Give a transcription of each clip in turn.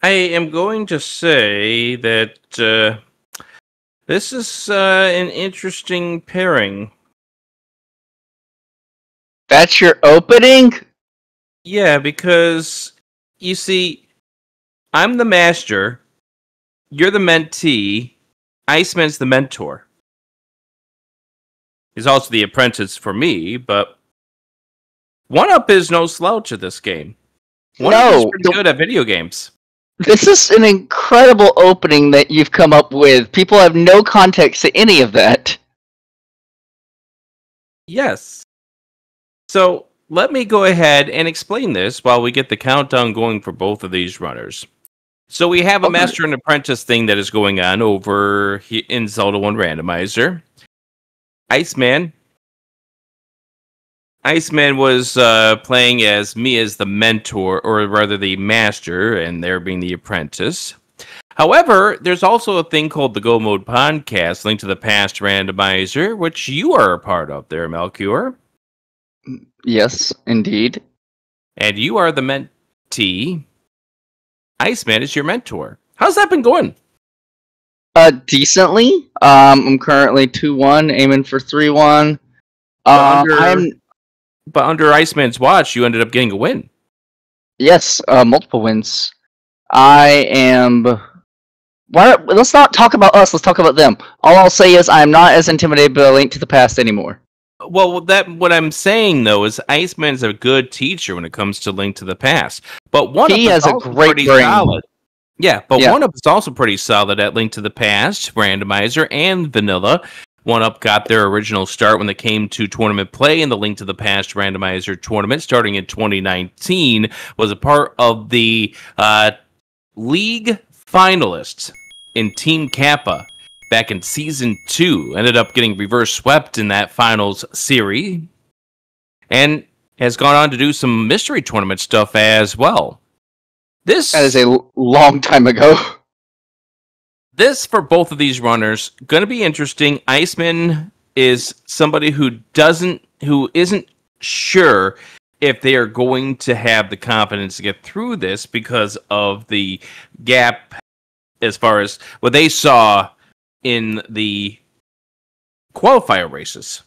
I am going to say that this is an interesting pairing. That's your opening? Yeah, because you see, I'm the master, you're the mentee, Iceman's the mentor. He's also the apprentice for me, but Oneup is no slouch at this game. Oneup is pretty good at video games. This is an incredible opening that you've come up with. People have no context to any of that. Yes. So let me go ahead and explain this while we get the countdown going for both of these runners. So we have a master and apprentice thing that is going on over in Zelda 1 Randomizer. Iceman was playing as me as the mentor, or rather the master, and there being the apprentice. However, there's also a thing called the Go Mode Podcast, Link to the Past Randomizer, which you are a part of there, Melchior. Yes, indeed. And you are the mentee. Iceman is your mentor. How's that been going? Decently. I'm currently 2-1, aiming for 3-1. But under Iceman's watch, you ended up getting a win. Yes, multiple wins. I am... Let's not talk about us, let's talk about them. All I'll say is I am not as intimidated by a Link to the Past anymore. Well, what I'm saying, though, is Iceman's a good teacher when it comes to Link to the Past. But Oneup is also pretty solid. Yeah, but Oneup is also pretty solid at Link to the Past, Randomizer, and Vanilla. Oneup got their original start when they came to tournament play in the Link to the Past Randomizer tournament starting in 2019, was a part of the league finalists in Team Kappa back in Season 2. Ended up getting reverse swept in that finals series, and has gone on to do some mystery tournament stuff as well. That is a long time ago. This, for both of these runners, going to be interesting. Iceman is somebody who isn't sure if they are going to have the confidence to get through this because of the gap as far as what they saw in the qualifier races.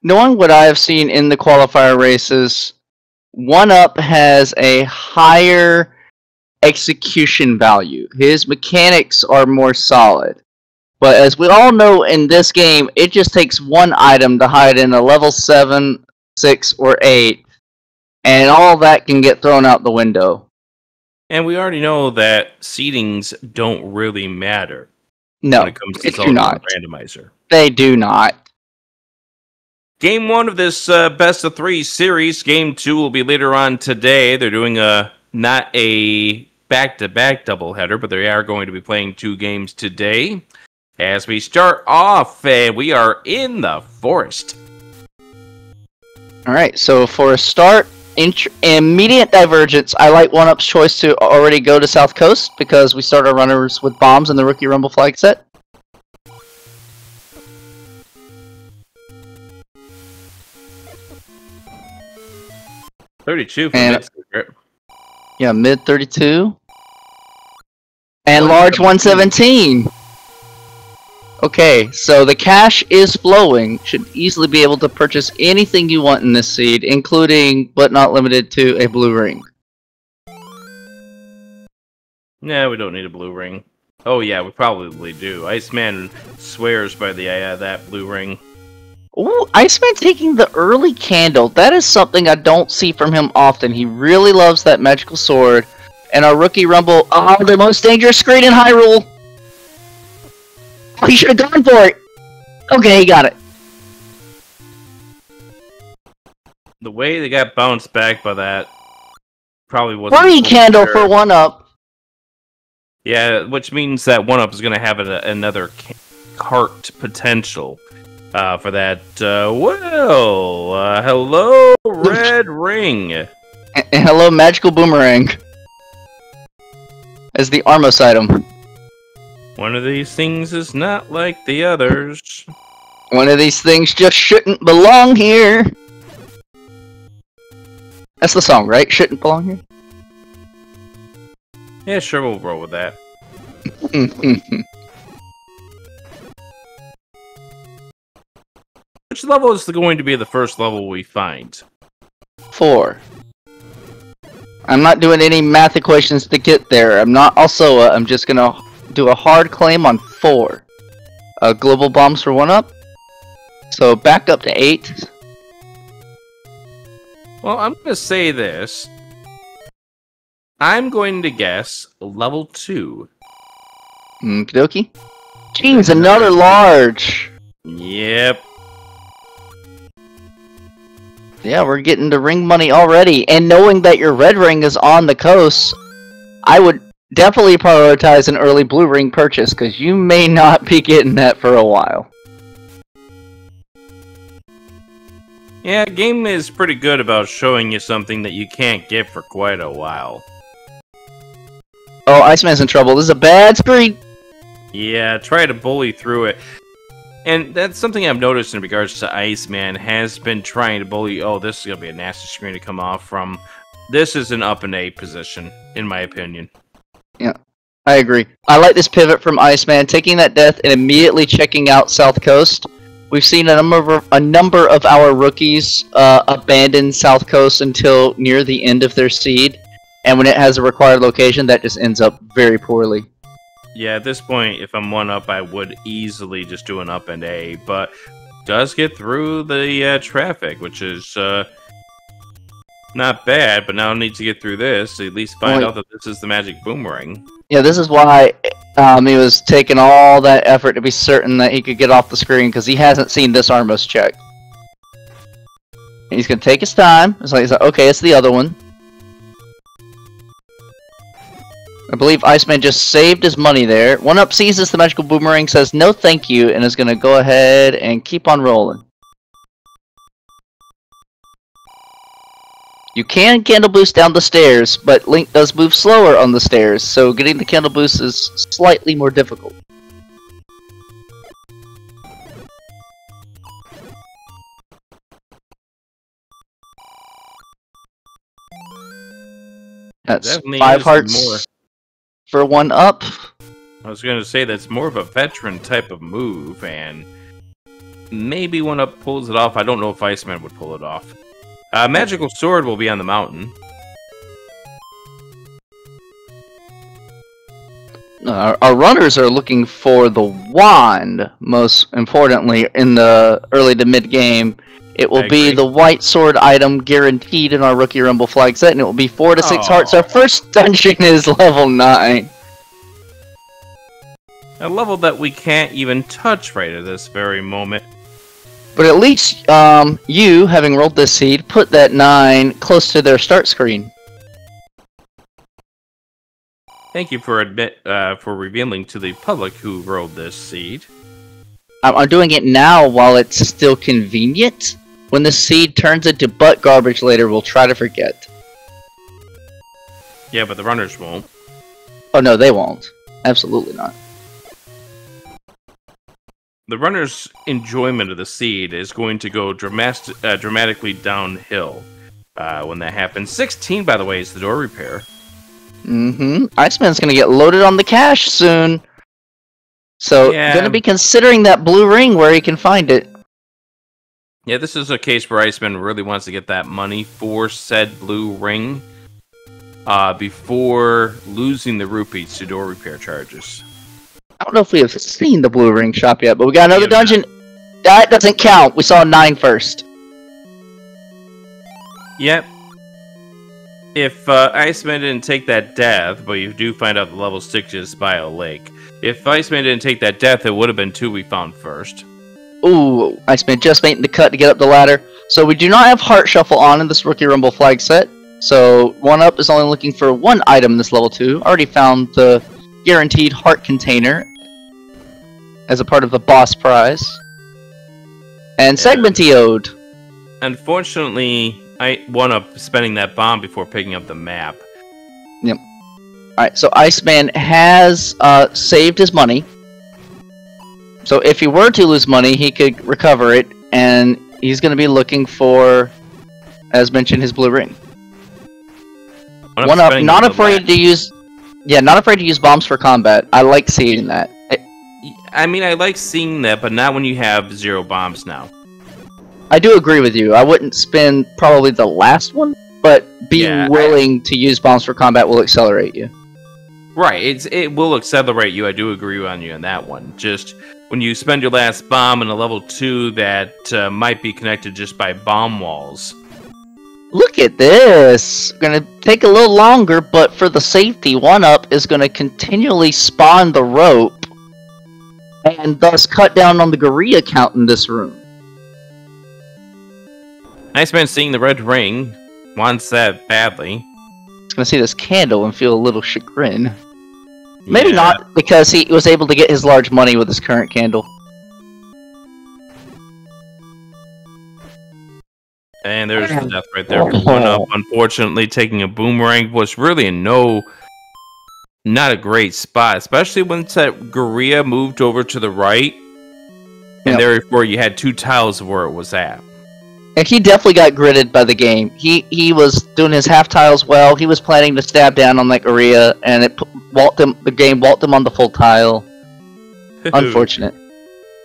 Knowing what I have seen in the qualifier races, Oneup has a higher execution value. His mechanics are more solid. But as we all know in this game, it just takes one item to hide in a level 7, 6, or 8, and all that can get thrown out the window. And we already know that seedings don't really matter. No, when it comes to Zelda Randomizer. They do not. Game 1 of this best of 3 series. Game 2 will be later on today. They're doing not a back-to-back doubleheader, but they are going to be playing 2 games today. As we start off, we are in the forest. Alright, so for a start, immediate divergence. I like Oneup's choice to already go to South Coast because we start our runners with bombs in the Rookie Rumble flag set. $32 for mid-secret. Yeah, mid 32. And large 117. Okay, so the cash is flowing. Should easily be able to purchase anything you want in this seed, including, but not limited to, a blue ring. Nah, we don't need a blue ring. Oh yeah, we probably do. Iceman swears by the that blue ring. Ooh, Iceman taking the early candle. That is something I don't see from him often. He really loves that magical sword. And our Rookie Rumble, the most dangerous screen in Hyrule! Oh, he should have gone for it! Okay, he got it. The way they got bounced back by that probably wasn't... Free candle for Oneup! Yeah, which means that Oneup is going to have another cart potential. For that, hello, Red Ring. And hello, Magical Boomerang. As the Armos item. One of these things is not like the others. One of these things just shouldn't belong here. That's the song, right? Shouldn't belong here? Yeah, sure, we'll roll with that. Which level is going to be the first level we find? 4. I'm not doing any math equations to get there. I'm not also. I'm just gonna do a hard claim on 4. Global bombs for 1-up. So back up to 8. Well, I'm gonna say this. I'm going to guess level 2. Okie dokie. Jeez, another large. Yep. Yeah, we're getting the ring money already. And knowing that your red ring is on the coast, I would definitely prioritize an early blue ring purchase, because you may not be getting that for a while. Yeah, game is pretty good about showing you something that you can't get for quite a while. Oh, Iceman's in trouble. This is a bad screen. Yeah, try to bully through it. And that's something I've noticed in regards to Iceman, has been trying to bully. Oh, this is going to be a nasty screen to come off from. This is an up and A position, in my opinion. Yeah, I agree. I like this pivot from Iceman, taking that death and immediately checking out South Coast. We've seen a number of our rookies abandon South Coast until near the end of their seed. And when it has a required location, that just ends up very poorly. Yeah, at this point, if I'm 1-up, I would easily just do an up and A, but does get through the traffic, which is not bad, but now I need to get through this to at least find out that this is the magic boomerang. Yeah, this is why he was taking all that effort to be certain that he could get off the screen, because he hasn't seen this Armos check. And he's going to take his time. He's like, okay, it's the other one. I believe Iceman just saved his money there. 1-up seizes the magical boomerang, says no thank you, and is going to go ahead and keep on rolling. You can candle boost down the stairs, but Link does move slower on the stairs, so getting the candle boost is slightly more difficult. That's 5 hearts more for 1-up. I was going to say that's more of a veteran type of move, and maybe 1-up pulls it off. I don't know if Iceman would pull it off. Magical Sword will be on the mountain. Our runners are looking for the wand, most importantly, in the early to mid-game. It will be the white sword item guaranteed in our Rookie Rumble flag set, and it will be 4 to 6 hearts. Our first dungeon is level 9. A level that we can't even touch right at this very moment. But at least you, having rolled this seed, put that 9 close to their start screen. Thank you for revealing to the public who rolled this seed. I'm doing it now while it's still convenient. When the seed turns into butt garbage later, we'll try to forget. Yeah, but the runners won't. Oh no, they won't. Absolutely not. The runner's enjoyment of the seed is going to go dramatically downhill when that happens. 16, by the way, is the door repair. Iceman's going to get loaded on the cash soon. So, going to be considering that blue ring where he can find it. Yeah, this is a case where Iceman really wants to get that money for said blue ring before losing the rupees to door repair charges. I don't know if we have seen the blue ring shop yet, but we got another dungeon. That doesn't count. We saw 9 first. Yep. If Iceman didn't take that death, but you do find out the level 6 is by a lake. If Iceman didn't take that death, it would have been 2 we found first. Ooh, Iceman just making the cut to get up the ladder. So we do not have Heart Shuffle on in this Rookie Rumble flag set. So 1-up is only looking for 1 item in this level 2. Already found the guaranteed heart container as a part of the boss prize. And Segmentioed. Unfortunately, I 1-up spending that bomb before picking up the map. Yep. Alright, so Iceman has saved his money. So if he were to lose money, he could recover it, and he's going to be looking for, as mentioned, his blue ring. 1-up not afraid to use Yeah, not afraid to use bombs for combat. I like seeing that. I mean, I like seeing that, but not when you have 0 bombs now. I do agree with you. I wouldn't spend probably the last one, but being willing to use bombs for combat will accelerate you. Right, it will accelerate you. I do agree on you on that one. Just when you spend your last bomb in a level 2 that might be connected just by bomb walls. Look at this! Gonna take a little longer, but for the safety, Oneup is gonna continually spawn the rope and thus cut down on the Gorilla count in this room. Nice man seeing the red ring. Wants that badly. He's gonna see this candle and feel a little chagrin. Maybe not, because he was able to get his large money with his current candle. And there's the death right there. Oneup, unfortunately, taking a boomerang was really not a great spot, especially once that Gorilla moved over to the right, and therefore you had 2 tiles of where it was at. And he definitely got gridded by the game. He was doing his half tiles well. He was planning to stab down on that Gorilla, and the game walked him on the full tile. Unfortunate.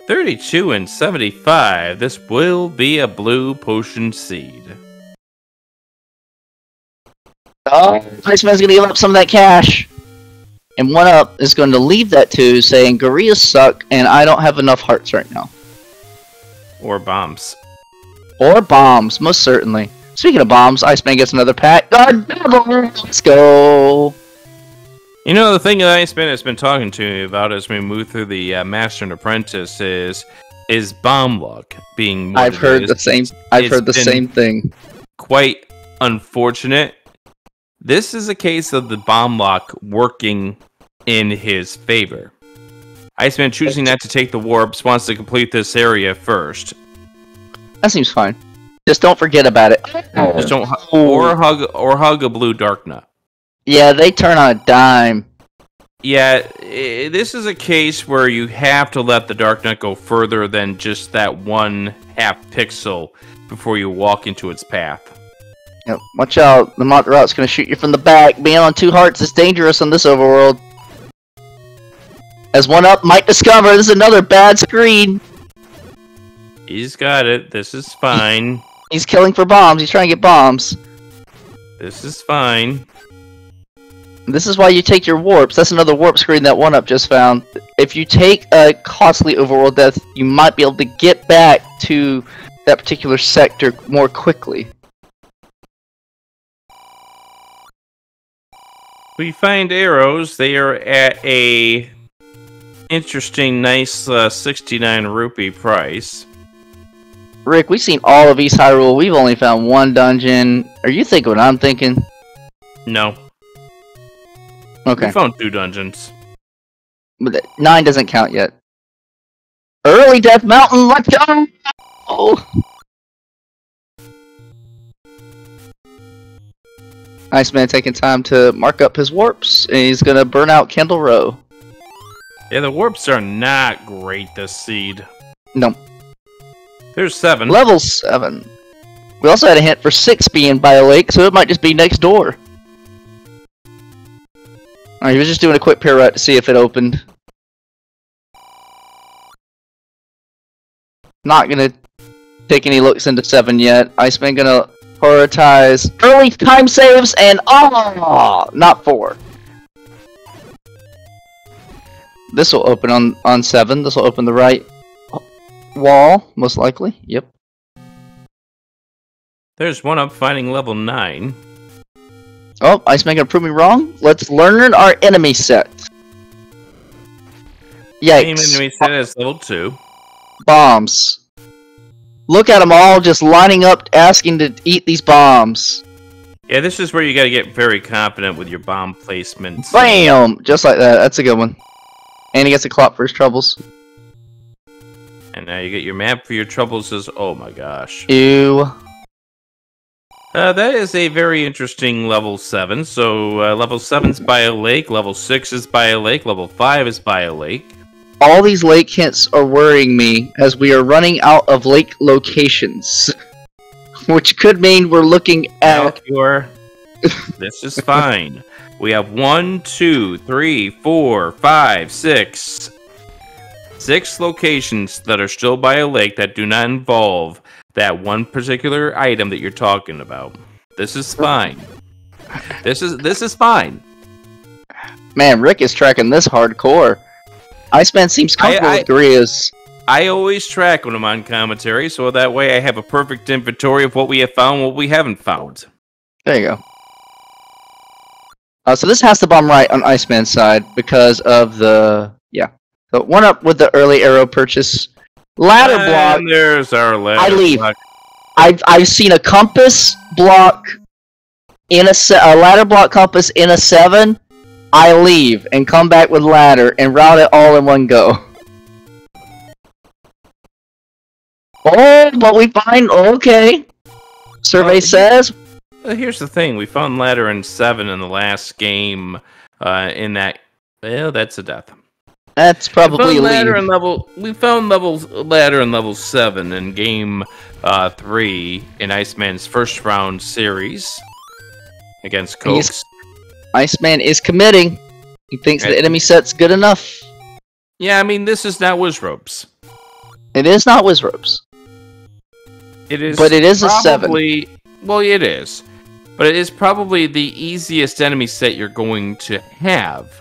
32 and 75. This will be a blue potion seed. Oh, Iceman's gonna give up some of that cash. And Oneup is going to leave that to saying, Gorillas suck, and I don't have enough hearts right now. Or bombs. Or bombs, most certainly. Speaking of bombs, Iceman gets another pack. God, let's go! You know, the thing that Iceman has been talking to me about as we move through the Master and Apprentice is bomb luck being what I've heard the same. I've heard the same thing. Quite unfortunate. This is a case of the bomb lock working in his favor. Iceman choosing not to take the warps, wants to complete this area first. That seems fine. Just don't forget about it. Just don't hug a blue dark nut. Yeah, they turn on a dime. Yeah, this is a case where you have to let the dark nut go further than just that 1/2 pixel before you walk into its path. Yep, watch out. The Monterout's gonna shoot you from the back. Being on 2 hearts is dangerous in this overworld. As Oneup might discover, this is another bad screen. He's got it. This is fine. He's killing for bombs. He's trying to get bombs. This is fine. This is why you take your warps. That's another warp screen that Oneup just found. If you take a costly overworld death, you might be able to get back to that particular sector more quickly. We find arrows. They are at a interesting, nice 69 rupee price. Rick, we've seen all of East Hyrule. We've only found 1 dungeon. Are you thinking what I'm thinking? No. Okay. We found 2 dungeons. But 9 doesn't count yet. Early Death Mountain, let's go! Oh. Iceman taking time to mark up his warps, and he's gonna burn out Kendall Row. Yeah, the warps are not great this seed. No. There's 7. Level 7. We also had a hint for 6 being by a lake, so it might just be next door. Alright, he was just doing a quick pirouette to see if it opened. Not gonna take any looks into 7 yet. Iceman gonna prioritize early time saves and not 4. This will open on 7. This will open the right wall, most likely. Yep. There's Oneup finding level 9. Oh, Iceman gonna prove me wrong? Let's learn our enemy set. Yikes. Enemy set is level 2. Bombs. Look at them all just lining up asking to eat these bombs. Yeah, this is where you gotta get very confident with your bomb placements. Bam! Just like that. That's a good one. And he gets a clock for his troubles. And now you get your map for your troubles as... Oh my gosh. Ew. That is a very interesting level 7. So, level 7's by a lake, level 6 is by a lake, level 5 is by a lake. All these lake hints are worrying me as we are running out of lake locations. Which could mean we're looking at... This is fine. We have 1, 2, 3, 4, 5, 6. 6 locations that are still by a lake that do not involve that one particular item that you're talking about. This is fine. This is fine. Man, Rick is tracking this hardcore. Iceman seems comfortable with Gurias. I always track when I'm on commentary, so that way I have a perfect inventory of what we have found and what we haven't found. There you go. So this has to bomb right on Iceman's side because of the... Yeah. So Oneup with the early arrow purchase. Ladder block. There's our ladder I leave. block. I've seen a compass block in a ladder block compass in a 7. I leave and come back with ladder and route it all in one go. Oh, but we find... Okay. Survey says... Here's the thing. We found ladder in 7 in the last game. In that... Well, that's a death. That's probably a lead. We found ladder in level 7 in game 3 in Iceman's first round series against Cokes. Iceman is committing. He thinks the enemy set's good enough. Yeah, I mean, this is not Wizropes. It is not Wizropes. It is, but it is a 7. Well, it is, but it is probably the easiest enemy set you're going to have.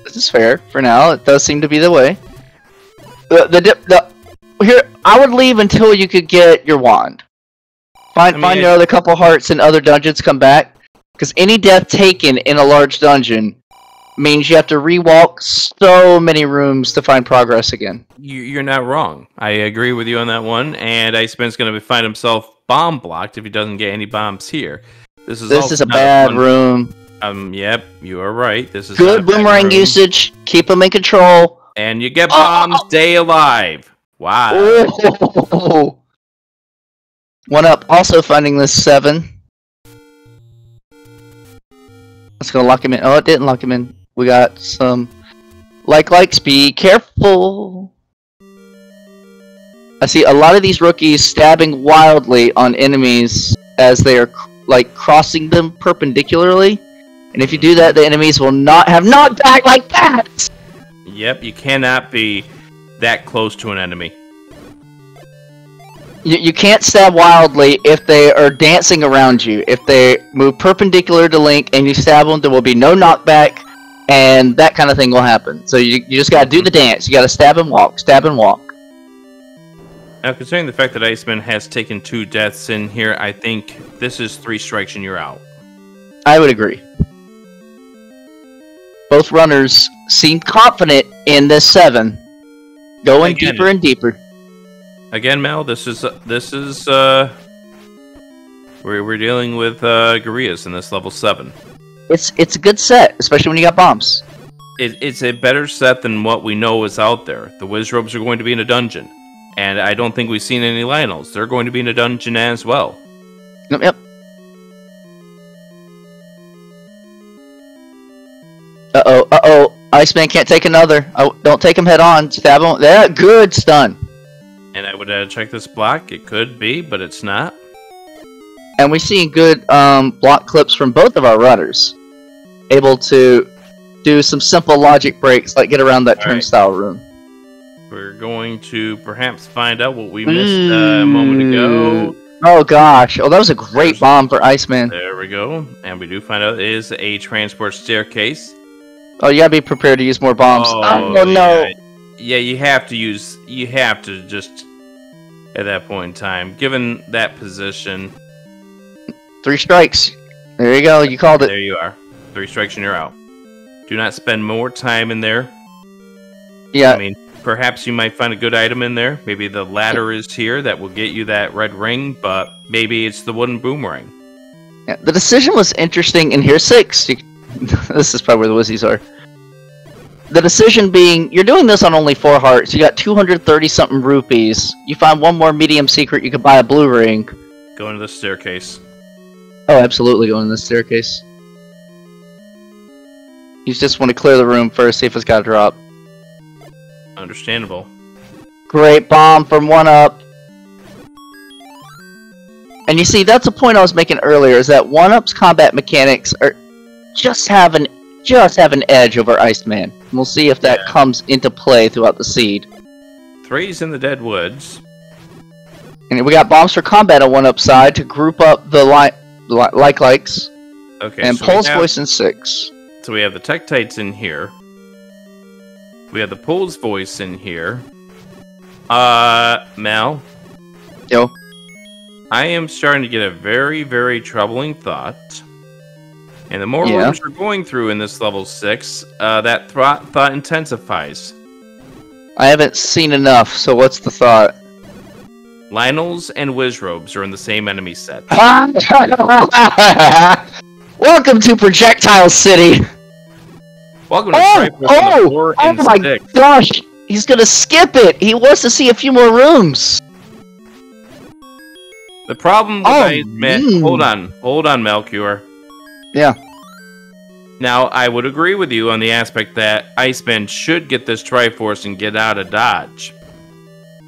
This is fair for now. It does seem to be the way. Here, I would leave until you could get your wand. Find your other couple hearts in other dungeons. Come back, because any death taken in a large dungeon means you have to rewalk so many rooms to find progress again. You're not wrong. I agree with you on that one. And Iceman's going to find himself bomb blocked if he doesn't get any bombs here. This is a bad room. Yep, you are right. This is good boomerang usage. Keep them in control. And you get bombs. Stay alive. Wow. Oh. Oneup also finding this 7. That's gonna lock him in. Oh, it didn't lock him in. We got some likes. Be careful. I see a lot of these rookies stabbing wildly on enemies as they are like crossing them perpendicularly. And if you do that, the enemies will not have knockback like that! Yep, you cannot be that close to an enemy. You can't stab wildly if they are dancing around you. If they move perpendicular to Link and you stab them, there will be no knockback, and that kind of thing will happen. So you just gotta do the dance. You gotta stab and walk, stab and walk. Now, considering the fact that Iceman has taken 2 deaths in here, I think this is 3 strikes and you're out. I would agree. Both runners seem confident in this 7, going deeper and deeper. Again, Mel, this is we're dealing with Gurias in this level 7. It's a good set, especially when you got bombs. It's a better set than what we know is out there. The Wizrobes are going to be in a dungeon, and I don't think we've seen any Lionels. They're going to be in a dungeon as well. Yep. Uh-oh. Iceman can't take another. Oh, don't take him head on. Stab him. Yeah, good stun. And I would check this block. It could be, but it's not. And we're seeing good block clips from both of our runners. Able to do some simple logic breaks, like get around that turnstile room. We're going to perhaps find out what we missed a moment ago. Oh gosh. Oh, that was a great bomb for Iceman. There we go. And we do find out it is a transport staircase. Oh, you gotta be prepared to use more bombs. Oh no. Yeah, you have to just, at that point in time, given that position. 3 strikes. There you go, you called it. There you are. 3 strikes and you're out. Do not spend more time in there. Yeah. I mean, perhaps you might find a good item in there. Maybe the ladder is here that will get you that red ring, but maybe it's the wooden boomerang. Yeah, the decision was interesting in here 6. This is probably where the Wizzies are. The decision being, you're doing this on only 4 hearts. You got 230-something rupees. You find one more medium secret, you could buy a blue ring. Go into the staircase. Oh, absolutely go into the staircase. You just want to clear the room first, see if it's got a drop. Understandable. Great bomb from Oneup. And you see, that's a point I was making earlier, is that 1-Up's combat mechanics are just have an edge over Iceman. We'll see if that comes into play throughout the seed. 3's in the dead woods. And we got bombs for combat on 1-Up's side to group up the likes. Okay. And so Pulse Voice in 6. So we have the Tektites in here. We have the Pulse Voice in here. Mel. Yo. I am starting to get a very, very troubling thought. And the more rooms we're going through in this level 6, that thought intensifies. I haven't seen enough, so what's the thought? Lionels and Wizrobes are in the same enemy set. Welcome to Projectile City! Welcome to Triforce 4 and 6. Oh my gosh! He's gonna skip it! He wants to see a few more rooms! The problem with Iceman... Hold on, Melchior. Yeah. Now, I would agree with you on the aspect that Iceman should get this Triforce and get out of Dodge.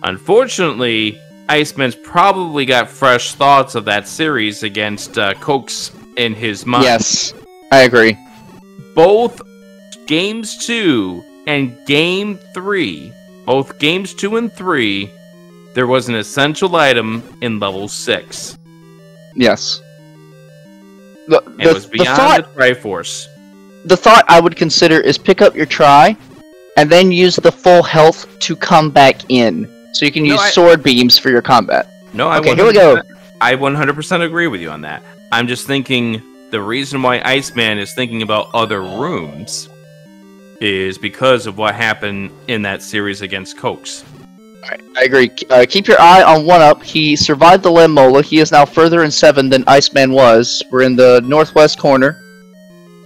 Unfortunately, Iceman's probably got fresh thoughts of that series against Cokes in his mind. Yes, I agree. Both Games 2 and Game 3, both Games 2 and 3, there was an essential item in level 6. Yes. It was beyond the Triforce. The thought I would consider is pick up your Tri, and then use the full health to come back in. So you can use sword beams for your combat. No, okay, here we go. I 100% agree with you on that. I'm just thinking the reason why Iceman is thinking about other rooms is because of what happened in that series against Cokes. Alright, I agree. Keep your eye on 1-Up. He survived the Lemmola. He is now further in 7 than Iceman was. We're in the northwest corner.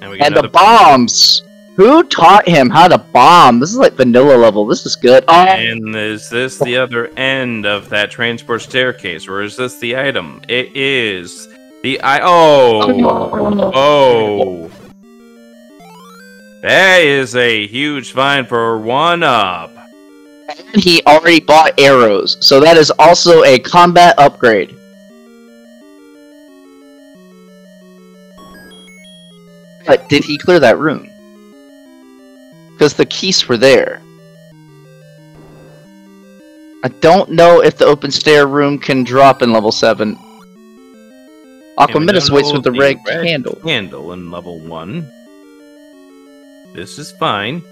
And the bombs! Who taught him how to bomb? This is like vanilla level. This is good. Oh. And is this the other end of that transport staircase, or is this the item? It is the Oh! That is a huge find for 1-Up. And he already bought arrows, so that is also a combat upgrade. But did he clear that room? Because the keys were there. I don't know if the open stair room can drop in level 7. Aquamitus waits with the red candle. Candle in level 1. This is fine.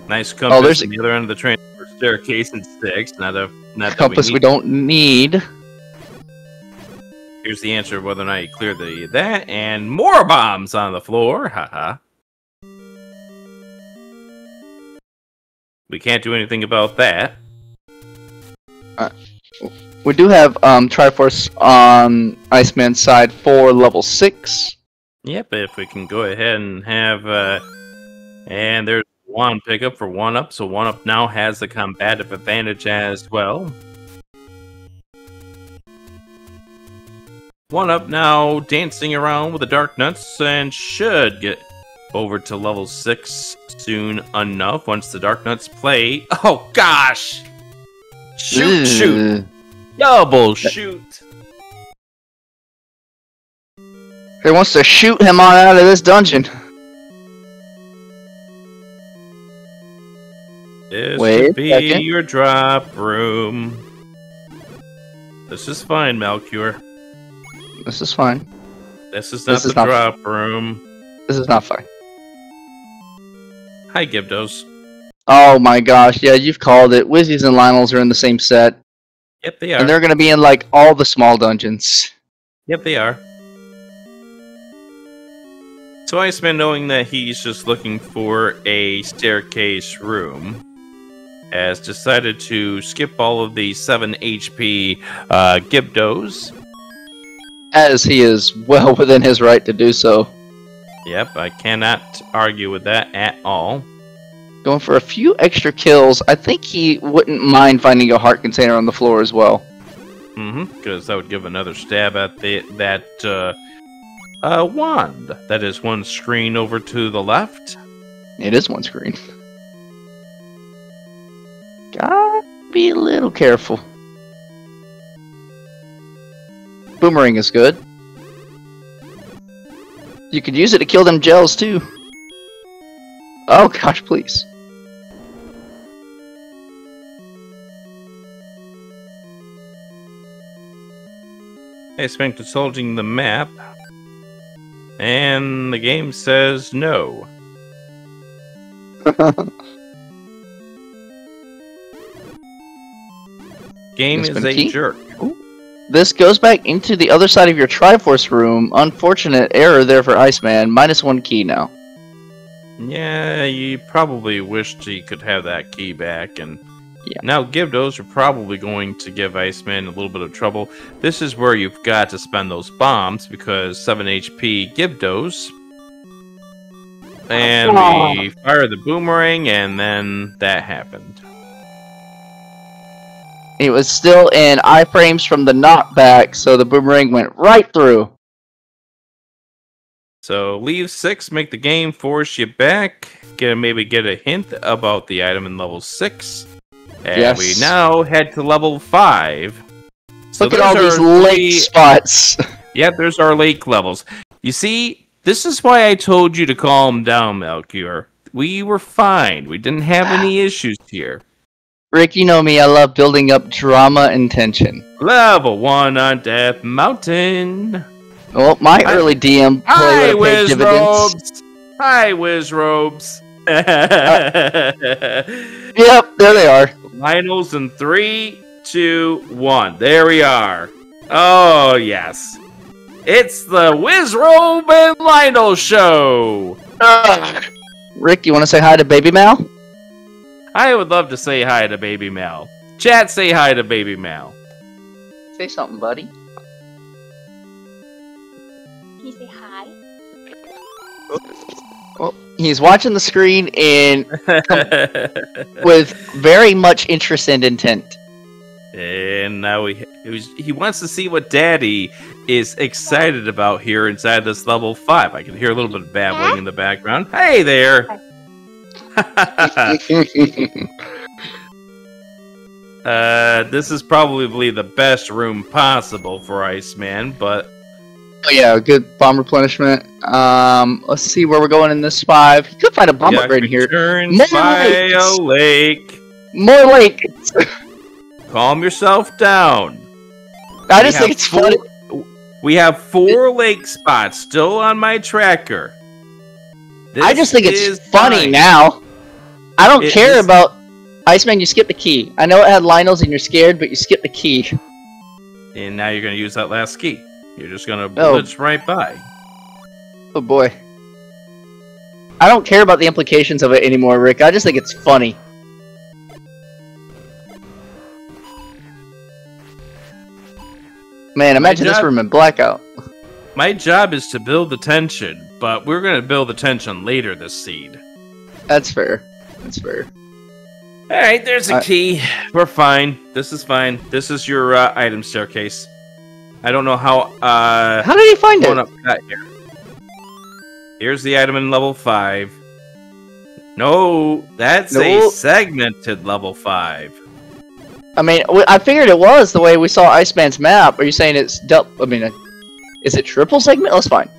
Nice compass on the other end of the transport staircase in 6. Not compass we don't need. Here's the answer of whether or not you cleared that, and more bombs on the floor. Haha. We can't do anything about that. We do have Triforce on Iceman's side for level 6. Yep, if we can go ahead and have... and there's one pickup for 1-Up, so 1-Up now has the combative advantage as well. 1-Up now dancing around with the Dark Nuts and should get over to level 6 soon enough once the Dark Nuts play. Oh gosh! Shoot! Double shoot! He wants to shoot him on out of this dungeon. This could be your drop room. This is fine, Melchior. This is fine. This is not the drop room. This is not fine. Hi, Gibdos. Oh my gosh, yeah, you've called it. Wizzies and Lionels are in the same set. Yep, they are. And they're going to be in, like, all the small dungeons. Yep, they are. So Iceman, knowing that he's just looking for a staircase room, has decided to skip all of the 7 HP Gibdos. As he is well within his right to do so. Yep, I cannot argue with that at all. Going for a few extra kills. I think he wouldn't mind finding a heart container on the floor as well. Because that would give another stab at that wand. That is one screen over to the left. It is one screen. Gotta be a little careful. Boomerang is good. You could use it to kill them gels too. Oh gosh, please. It's been consulting the map, and the game says no. Game is a jerk. Ooh. This goes back into the other side of your Triforce room. Unfortunate error there for Iceman. -1 key now. Yeah, you probably wished he could have that key back, and now Gyvdos are probably going to give Iceman a little bit of trouble. This is where you've got to spend those bombs, because 7 HP Gyvdos. And we fire the boomerang, and then that happened. It was still in iframes from the knockback, so the boomerang went right through. So leave 6, make the game force you back. Maybe get a hint about the item in level 6. And we now head to level 5. So look at all these lake spots. Yep, there's our lake levels. You see, this is why I told you to calm down, Melchior. We were fine. We didn't have any issues here. Rick, you know me, I love building up drama and tension. Level 1 on Death Mountain. Well, my early DM play would have paid dividends. Hi, Wizrobes. Yep, there they are. Lionels in 3, 2, 1. There we are. Oh, yes. It's the Wizrobe and Lionel show. Rick, you want to say hi to Baby Mal? I would love to say hi to Baby Mal. Chat, say hi to Baby Mal. Say something, buddy. Can you say hi? Well, he's watching the screen and with very much interest and intent. And now he wants to see what Daddy is excited about here inside this level 5. I can hear a little bit of babbling in the background. Hey there! This is probably the best room possible for Iceman, but... Oh yeah, good bomb replenishment. Let's see where we're going in this 5. You could find a bomb upgrade in here. More by a lake. More lake! Calm yourself down. I just think it's funny. We have 4 lake spots still on my tracker. I just think it's funny now. I don't care about Iceman. You skip the key. I know it had Lionels and you're scared, but you skip the key. And now you're going to use that last key. You're just going to blitz right by. Oh boy. I don't care about the implications of it anymore, Rick. I just think it's funny. Man, imagine this room in blackout. My job is to build the tension, but we're going to build the tension later this seed. That's fair. That's fair. Alright, there's a key. We're fine. This is fine. This is your item staircase. I don't know how... how did he find it? Up that here. Here's the item in level 5. No, that's a segmented level 5. I mean, I figured it was the way we saw Iceman's map. Are you saying it's is it triple segment? Let's find.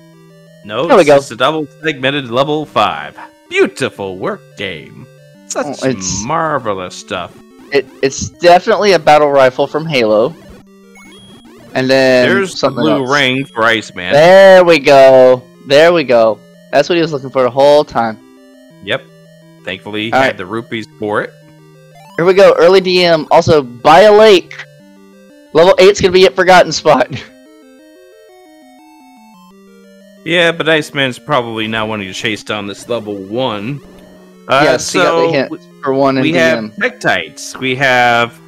No, there we go. It's a double segmented level 5. Beautiful work, game. Such marvelous stuff. It's definitely a battle rifle from Halo. And then there's the blue ring for Iceman. There we go. There we go. That's what he was looking for the whole time. Yep. Thankfully, he had the rupees for it. Here we go. Early DM. Also, by a lake. Level 8's gonna be at Forgotten Spot. Yeah, but Iceman's probably now wanting to chase down this level 1. Yes, so he got the hint for 1 in we DM. have Tektites. We have...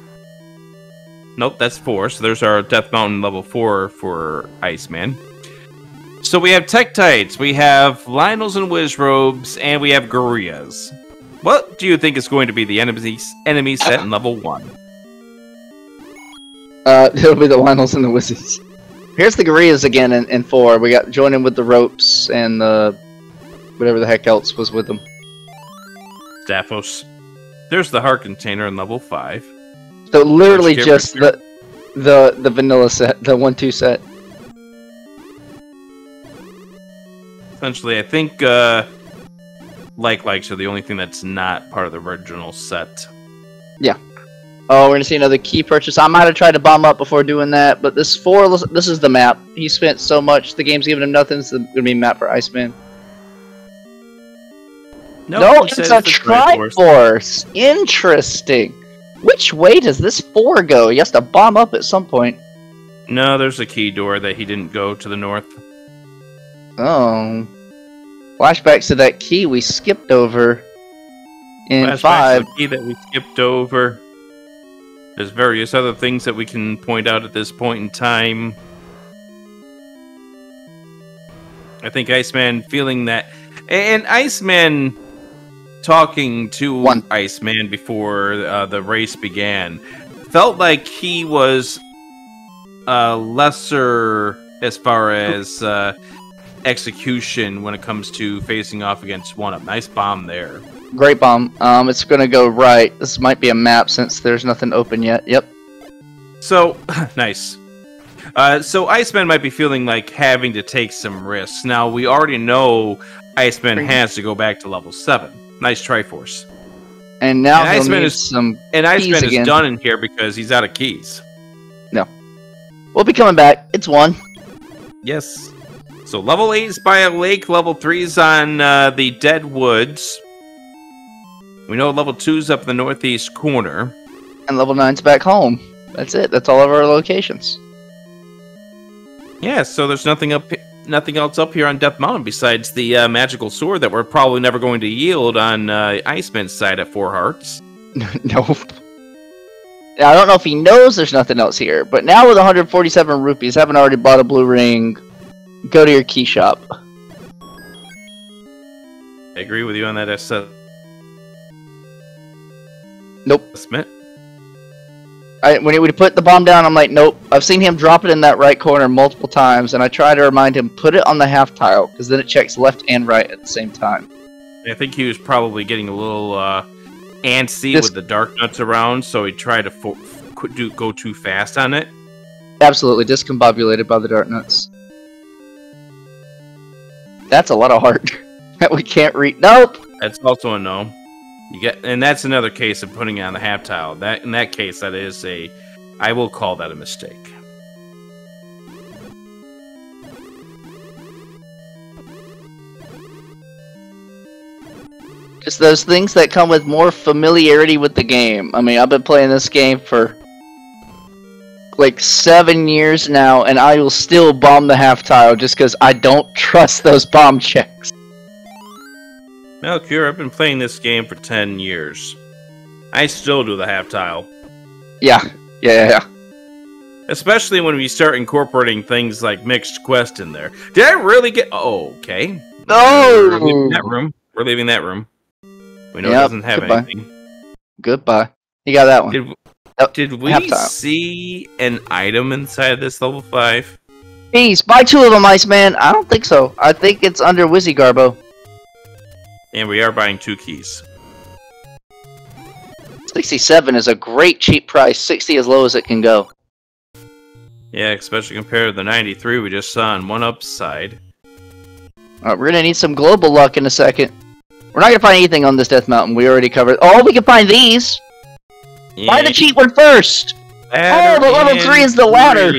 Nope, that's 4. So there's our Death Mountain level 4 for Iceman. So we have Tektites, we have Lionels and Wizrobes, and we have Gorillas. What do you think is going to be the enemy set in level 1? It'll be the Lionels and the Wizards. Here's the Gorillas again in 4. We got joining with the ropes and the whatever the heck else was with them. Staphos. There's the heart container in level 5. So literally just the vanilla set, the 1-2 set. Essentially, I think likes are the only thing that's not part of the original set. Yeah. Oh, we're gonna see another key purchase. I might have tried to bomb up before doing that, but this is the map. He spent so much, the game's giving him nothing, so it's gonna be a map for Iceman. No, it's a Triforce. Interesting. Which way does this 4 go? He has to bomb up at some point. No, there's a key door that he didn't go to the north. Oh. Flashbacks to that key we skipped over in 5. To the key that we skipped over. There's various other things that we can point out at this point in time. I think Iceman feeling that... And Iceman... talking to Iceman before the race began, felt like he was lesser as far as execution when it comes to facing off against Oneup. Nice bomb there. Great bomb. It's gonna go right. This might be a map since there's nothing open yet. Yep. So, nice. So Iceman might be feeling like having to take some risks. Now, we already know Iceman has to go back to level 7. Nice Triforce. And now Iceman is some Iceman is done in here because he's out of keys. No. We'll be coming back. It's 1. Yes. So level 8 is by a lake, level 3 is on the Dead Woods. We know level 2 is up in the northeast corner. And level 9's back home. That's it. That's all of our locations. Yeah, so there's nothing else up here on Death Mountain besides the magical sword that we're probably never going to yield on Iceman's side at 4 hearts. Nope. Now, I don't know if he knows there's nothing else here, but now with 147 rupees, haven't already bought a blue ring, go to your key shop. I agree with you on that assessment. Nope. When he put the bomb down, I'm like, nope. I've seen him drop it in that right corner multiple times, and I try to remind him, put it on the half tile, because then it checks left and right at the same time. I think he was probably getting a little antsy with the dark nuts around, so he tried to go too fast on it. Absolutely discombobulated by the dark nuts. That's a lot of heart that we can't read. Nope. That's also a no. And that's another case of putting it on the half tile. In that case, that is I will call that a mistake. Just those things that come with more familiarity with the game. I mean, I've been playing this game for like 7 years now, and I will still bomb the half tile just because I don't trust those bomb checks. Melchior, I've been playing this game for 10 years. I still do the half tile. Yeah. Especially when we start incorporating things like mixed quest in there. Did I really get... Oh, okay. No! We're leaving that room. We know it doesn't have anything. Goodbye. You got that one. Did we see an item inside of this level 5? Please, buy 2 of them, Iceman. I don't think so. I think it's under Wizzy Garbo. And we are buying 2 keys. 67 is a great cheap price. 60 as low as it can go. Yeah, especially compared to the 93 we just saw on Oneup's side. Alright, we're gonna need some global luck in a second. We're not gonna find anything on this Death Mountain. We already covered. Oh, we can find these! Yeah. Buy the cheap one first! Oh, the level 3 is the ladder!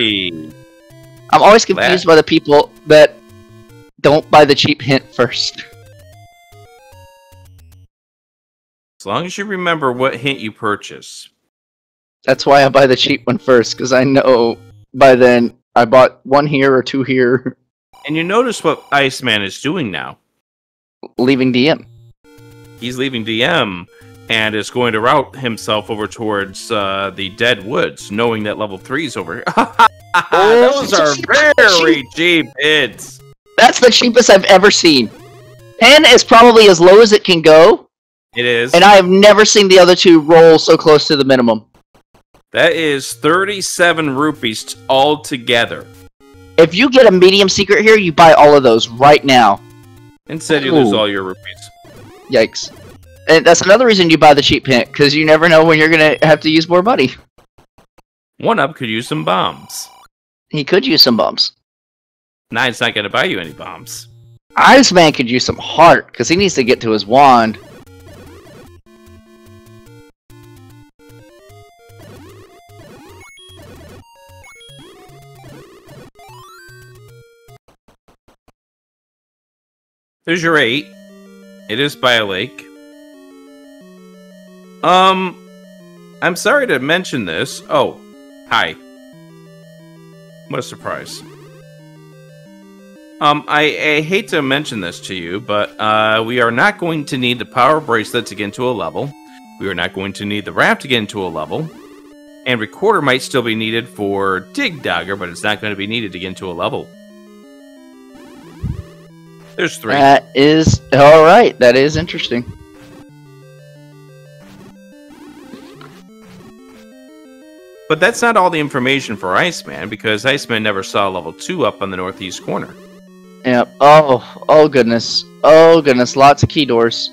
I'm always confused by the people that don't buy the cheap hint first. As long as you remember what hint you purchase. That's why I buy the cheap one first, because I know by then I bought 1 here or 2 here. And you notice what Iceman is doing now. Leaving DM. He's leaving DM and is going to route himself over towards the Dead Woods, knowing that level 3 is over here. Those are very cheap hits. That's the cheapest I've ever seen. 10 is probably as low as it can go. It is. And I have never seen the other 2 roll so close to the minimum. That is 37 rupees altogether. If you get a medium secret here, you buy all of those right now. Instead, you lose all your rupees. Yikes. And that's another reason you buy the cheap hint, because you never know when you're going to have to use more money. Oneup could use some bombs. He could use some bombs. Nine's not going to buy you any bombs. Iceman could use some heart, because he needs to get to his wand. There's your 8. It is by a lake. I'm sorry to mention this. Oh, hi. What a surprise. I hate to mention this to you, but we are not going to need the power bracelet to get into a level. We are not going to need the raft to get into a level. And recorder might still be needed for Dig Dogger, but it's not going to be needed to get into a level. There's 3. That is alright. That is interesting. But that's not all the information for Iceman, because Iceman never saw level 2 up on the northeast corner. Yep. Oh goodness. Oh goodness. Lots of key doors.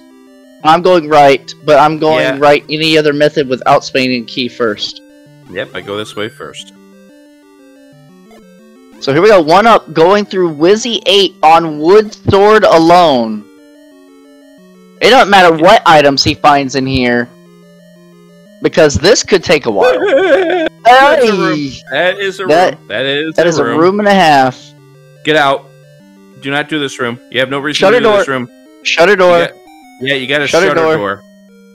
I'm going right, but I'm going right any other method without spending key first. Yep, I go this way first. So here we go. Oneup going through Wizzy 8 on Wood Sword alone. It doesn't matter what items he finds in here, because this could take a while. That is a room. That is a room and a half. Get out. Do not do this room. You have no reason to do this room. Shut a door. You gotta shut a door.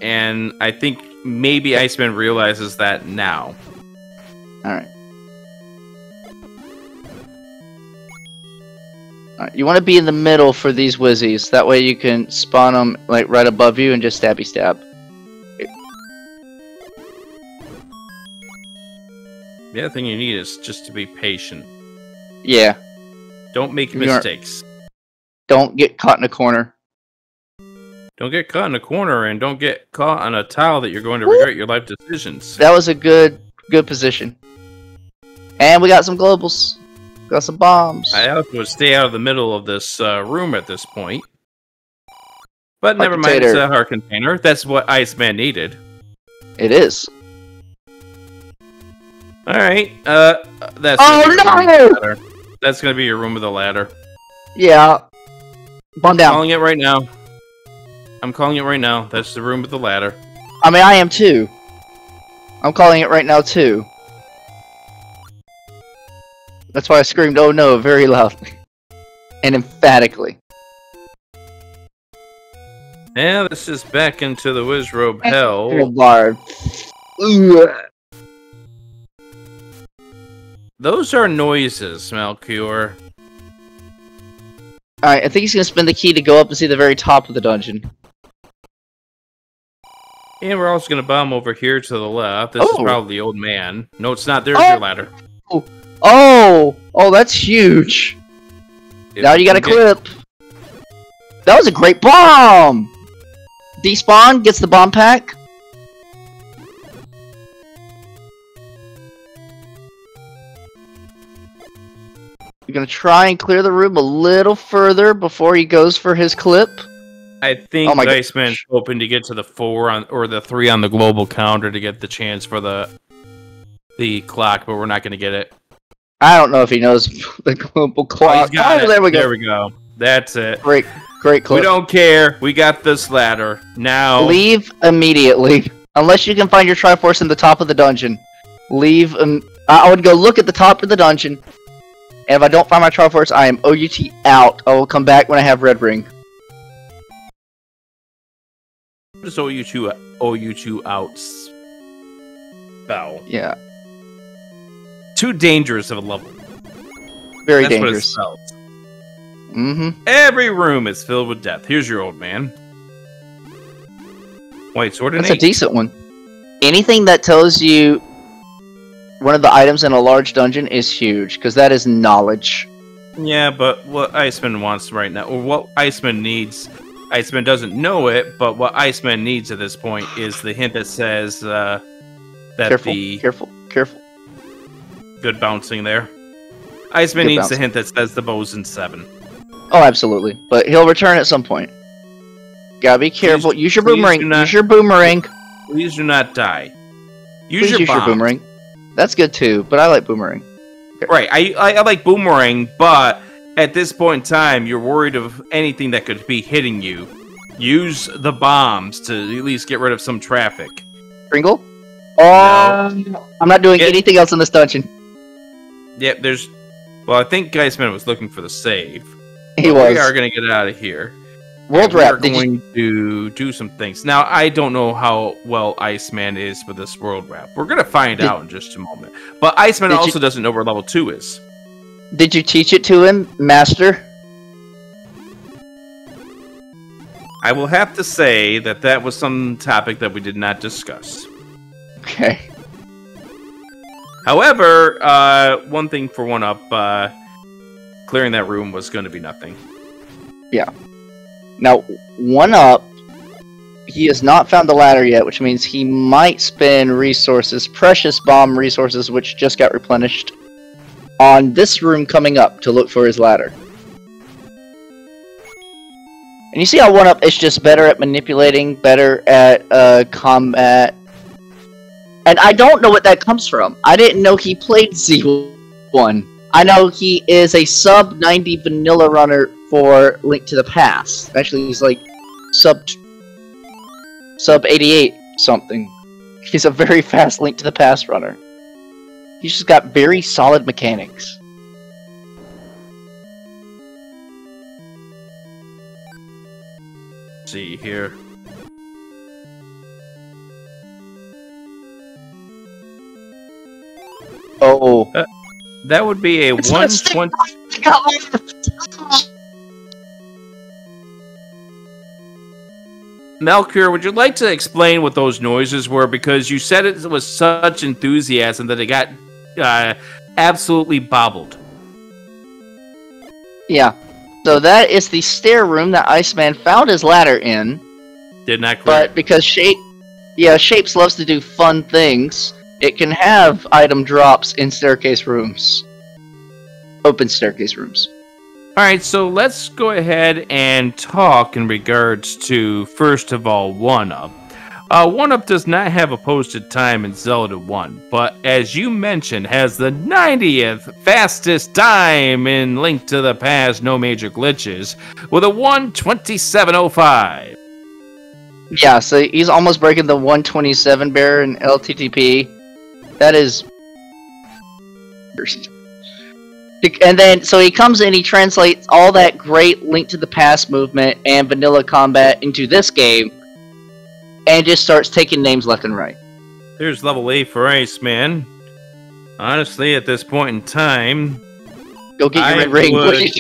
And I think maybe Iceman realizes that now. Alright. You want to be in the middle for these Wizzies. That way you can spawn them like right above you and just stabby stab. The other thing you need is just to be patient. Yeah. Don't make mistakes. Don't get caught in a corner. Don't get caught in a corner, and don't get caught on a tile that you're going to regret your life decisions. That was a good position. And we got some globals. Got some bombs. I would stay out of the middle of this room at this point. But never mind, it's a heart container. That's what Iceman needed. It is. Alright, that's no! That's gonna be your room with a ladder. Yeah. Bomb down. I'm calling it right now. I'm calling it right now. That's the room with the ladder. I mean, I am too. I'm calling it right now too. That's why I screamed, "Oh no," very loudly. And emphatically. Yeah, this is back into the Wizrobe hell. Those are noises, Melchior. Alright, I think he's gonna spend the key to go up and see the very top of the dungeon. And we're also gonna bomb over here to the left. This is probably the old man. No, it's not. There's your ladder. Oh, that's huge. Now you got a clip. That was a great bomb! Despawn gets the bomb pack. You're gonna try and clear the room a little further before he goes for his clip. I think Iceman's hoping to get to the 4 or the 3 on the global counter to get the chance for the clock, but we're not gonna get it. I don't know if he knows the global clock. There we go. There we go. That's it. Great clip. We don't care. We got this ladder. Now leave immediately. Unless you can find your Triforce in the top of the dungeon. Leave. I would go look at the top of the dungeon. And if I don't find my Triforce, I am OUT out. I will come back when I have Red Ring. What is OU2 out spell? Yeah. Too dangerous of a level. Very dangerous. What it spells. Every room is filled with death. Here's your old man. White sword and That's a decent one. Anything that tells you one of the items in a large dungeon is huge, because that is knowledge. Yeah, but what Iceman wants right now, or what Iceman needs, Iceman doesn't know it, but what Iceman needs at this point is the hint that says that Careful. Good bouncing there. Iceman needs the hint that says the bow's in 7. Oh, absolutely. But he'll return at some point. Gotta be careful. Use your boomerang. Use your boomerang. Please do not die. Use your boomerang. That's good too, but I like boomerang. Okay. Right, I like boomerang, but at this point in time, you're worried of anything that could be hitting you. Use the bombs to at least get rid of some traffic. Pringle? No. I'm not doing anything else in this dungeon. Yep, there's... Well, I think Iceman was looking for the save. He was. We are going to get out of here. World Wrap. We're going to do some things. Now, I don't know how well Iceman is for this World Wrap. We're going to find out in just a moment. But Iceman also doesn't know where level 2 is. Did you teach it to him, Master? I will have to say that that was some topic that we did not discuss. Okay. However, one thing for Oneup, clearing that room was going to be nothing. Yeah. Now, Oneup, he has not found the ladder yet, which means he might spend resources, precious bomb resources, which just got replenished, on this room coming up to look for his ladder. And you see how Oneup is just better at manipulating, better at combat. And I don't know what that comes from. I didn't know he played Z1. I know he is a sub 90 vanilla runner for Link to the Past. Actually, he's like sub 88 something. He's a very fast Link to the Past runner. He's just got very solid mechanics. Let's see here. Oh. That would be a 120. Melchior, would you like to explain what those noises were? Because you said it was such enthusiasm that it got absolutely bobbled. Yeah. So that is the stair room that Iceman found his ladder in. Did not clear. But because Shapes loves to do fun things, it can have item drops in staircase rooms. Open staircase rooms. Alright, so let's go ahead and talk in regards to, first of all, Oneup. Oneup does not have a posted time in Zelda 1, but as you mentioned, has the 90th fastest time in Link to the Past, no major glitches, with a 1:27:05. Yeah, so he's almost breaking the 127 barrier in LTTP. That is... And then, so he comes in, he translates all that great Link to the Past movement and vanilla combat into this game, and just starts taking names left and right. There's level 8 for Iceman. Honestly, at this point in time, go get your red ring.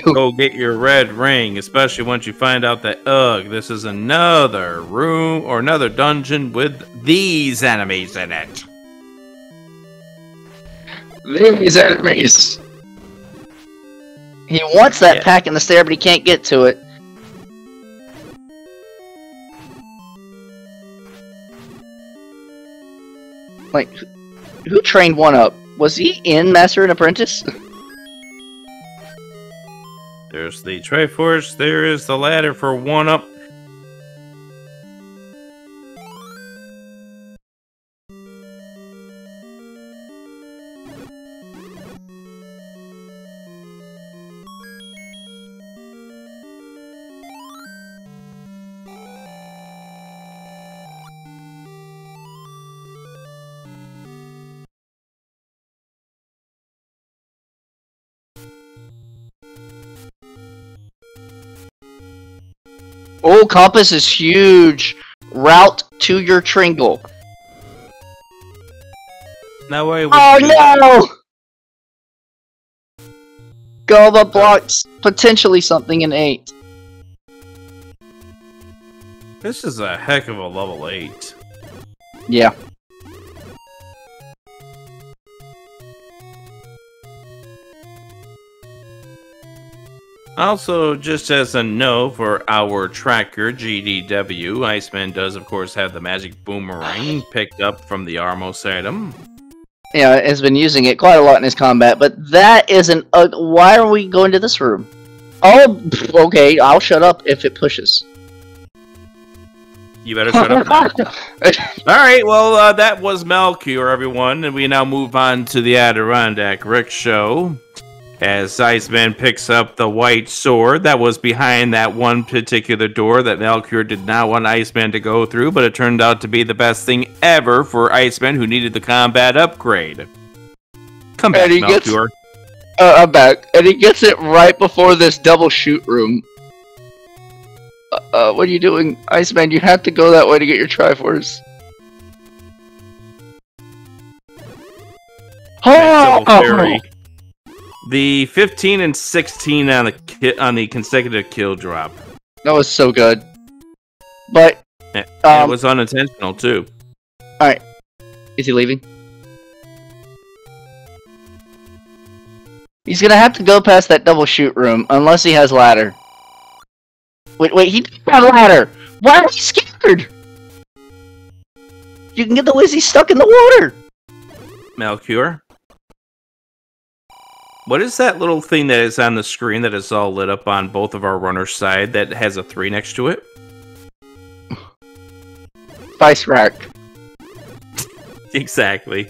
Go get your red ring, especially once you find out that, this is another room or another dungeon with these enemies in it. These enemies. He wants that pack in the stair, but he can't get to it. Like, who trained Oneup? Was he in Master and Apprentice? There's the Triforce. There is the ladder for Oneup. Oh, compass is huge. Route to your Tringle. No way. Oh no! Gova blocks potentially something in 8. This is a heck of a level 8. Yeah. Also, just as a note for our tracker, GDW, Iceman does, of course, have the magic boomerang picked up from the Armos item. Yeah, has been using it quite a lot in his combat, but that isn't... why are we going to this room? Oh, okay, I'll shut up if it pushes. You better shut up. Alright, well, that was Melchior, everyone, and we now move on to the Adirondack Rick Show. as Iceman picks up the white sword that was behind that one particular door that Melchior did not want Iceman to go through, but it turned out to be the best thing ever for Iceman, who needed the combat upgrade. Come back, Melchior. I'm back. And he gets it right before this double shoot room. What are you doing? Iceman, you have to go that way to get your Triforce. Oh! The 15 and 16 on the consecutive kill drop. That was so good. But it was unintentional too. Alright. Is he leaving? He's gonna have to go past that double shoot room unless he has ladder. Wait, he got a ladder! Why are you scared? You can get the Lizzie stuck in the water! Melchior? What is that little thing that is on the screen that is all lit up on both of our runner's side that has a 3 next to it? Spice rack. Exactly.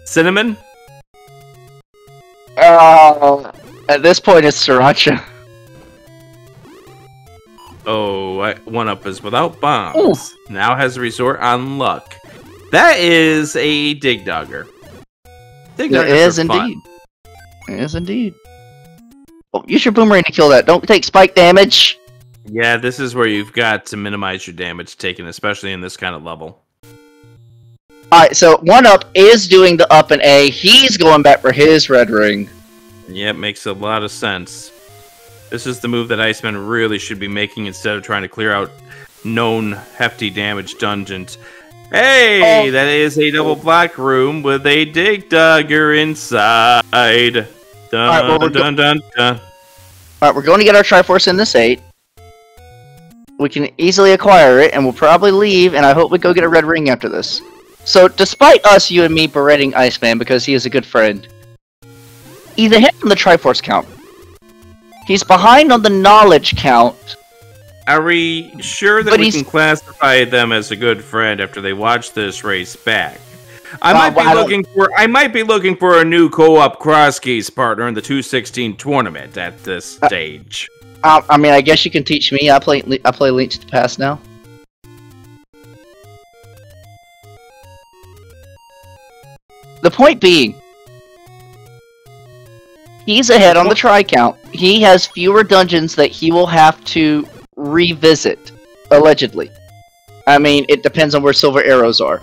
Cinnamon? At this point it's Sriracha. Oh, Oneup is without bombs. Ooh. Now has a resort on luck. That is a Dig Dogger. It is indeed. It is indeed. Oh, use your boomerang to kill that. Don't take spike damage. Yeah, this is where you've got to minimize your damage taken, especially in this kind of level. Alright, so Oneup is doing the up and A. He's going back for his red ring. Yeah, it makes a lot of sense. This is the move that Iceman really should be making instead of trying to clear out known hefty damage dungeons. Hey, that is a double black room with a Dig Dogger inside. Dun, dun, dun, dun. Alright, we're going to get our Triforce in this 8. We can easily acquire it, and we'll probably leave, and I hope we go get a red ring after this. So, despite us, you and me, berating Iceman because he is a good friend, he's ahead on the Triforce count. He's behind on the knowledge count. Are we sure that we can classify them as a good friend after they watch this race back? I might be looking for a new co-op cross keys partner in the 216 tournament at this stage. I mean, I guess you can teach me. I play Link to the Past now. The point being, he's ahead on the try count. He has fewer dungeons that he will have to revisit, allegedly. I mean, it depends on where silver arrows are.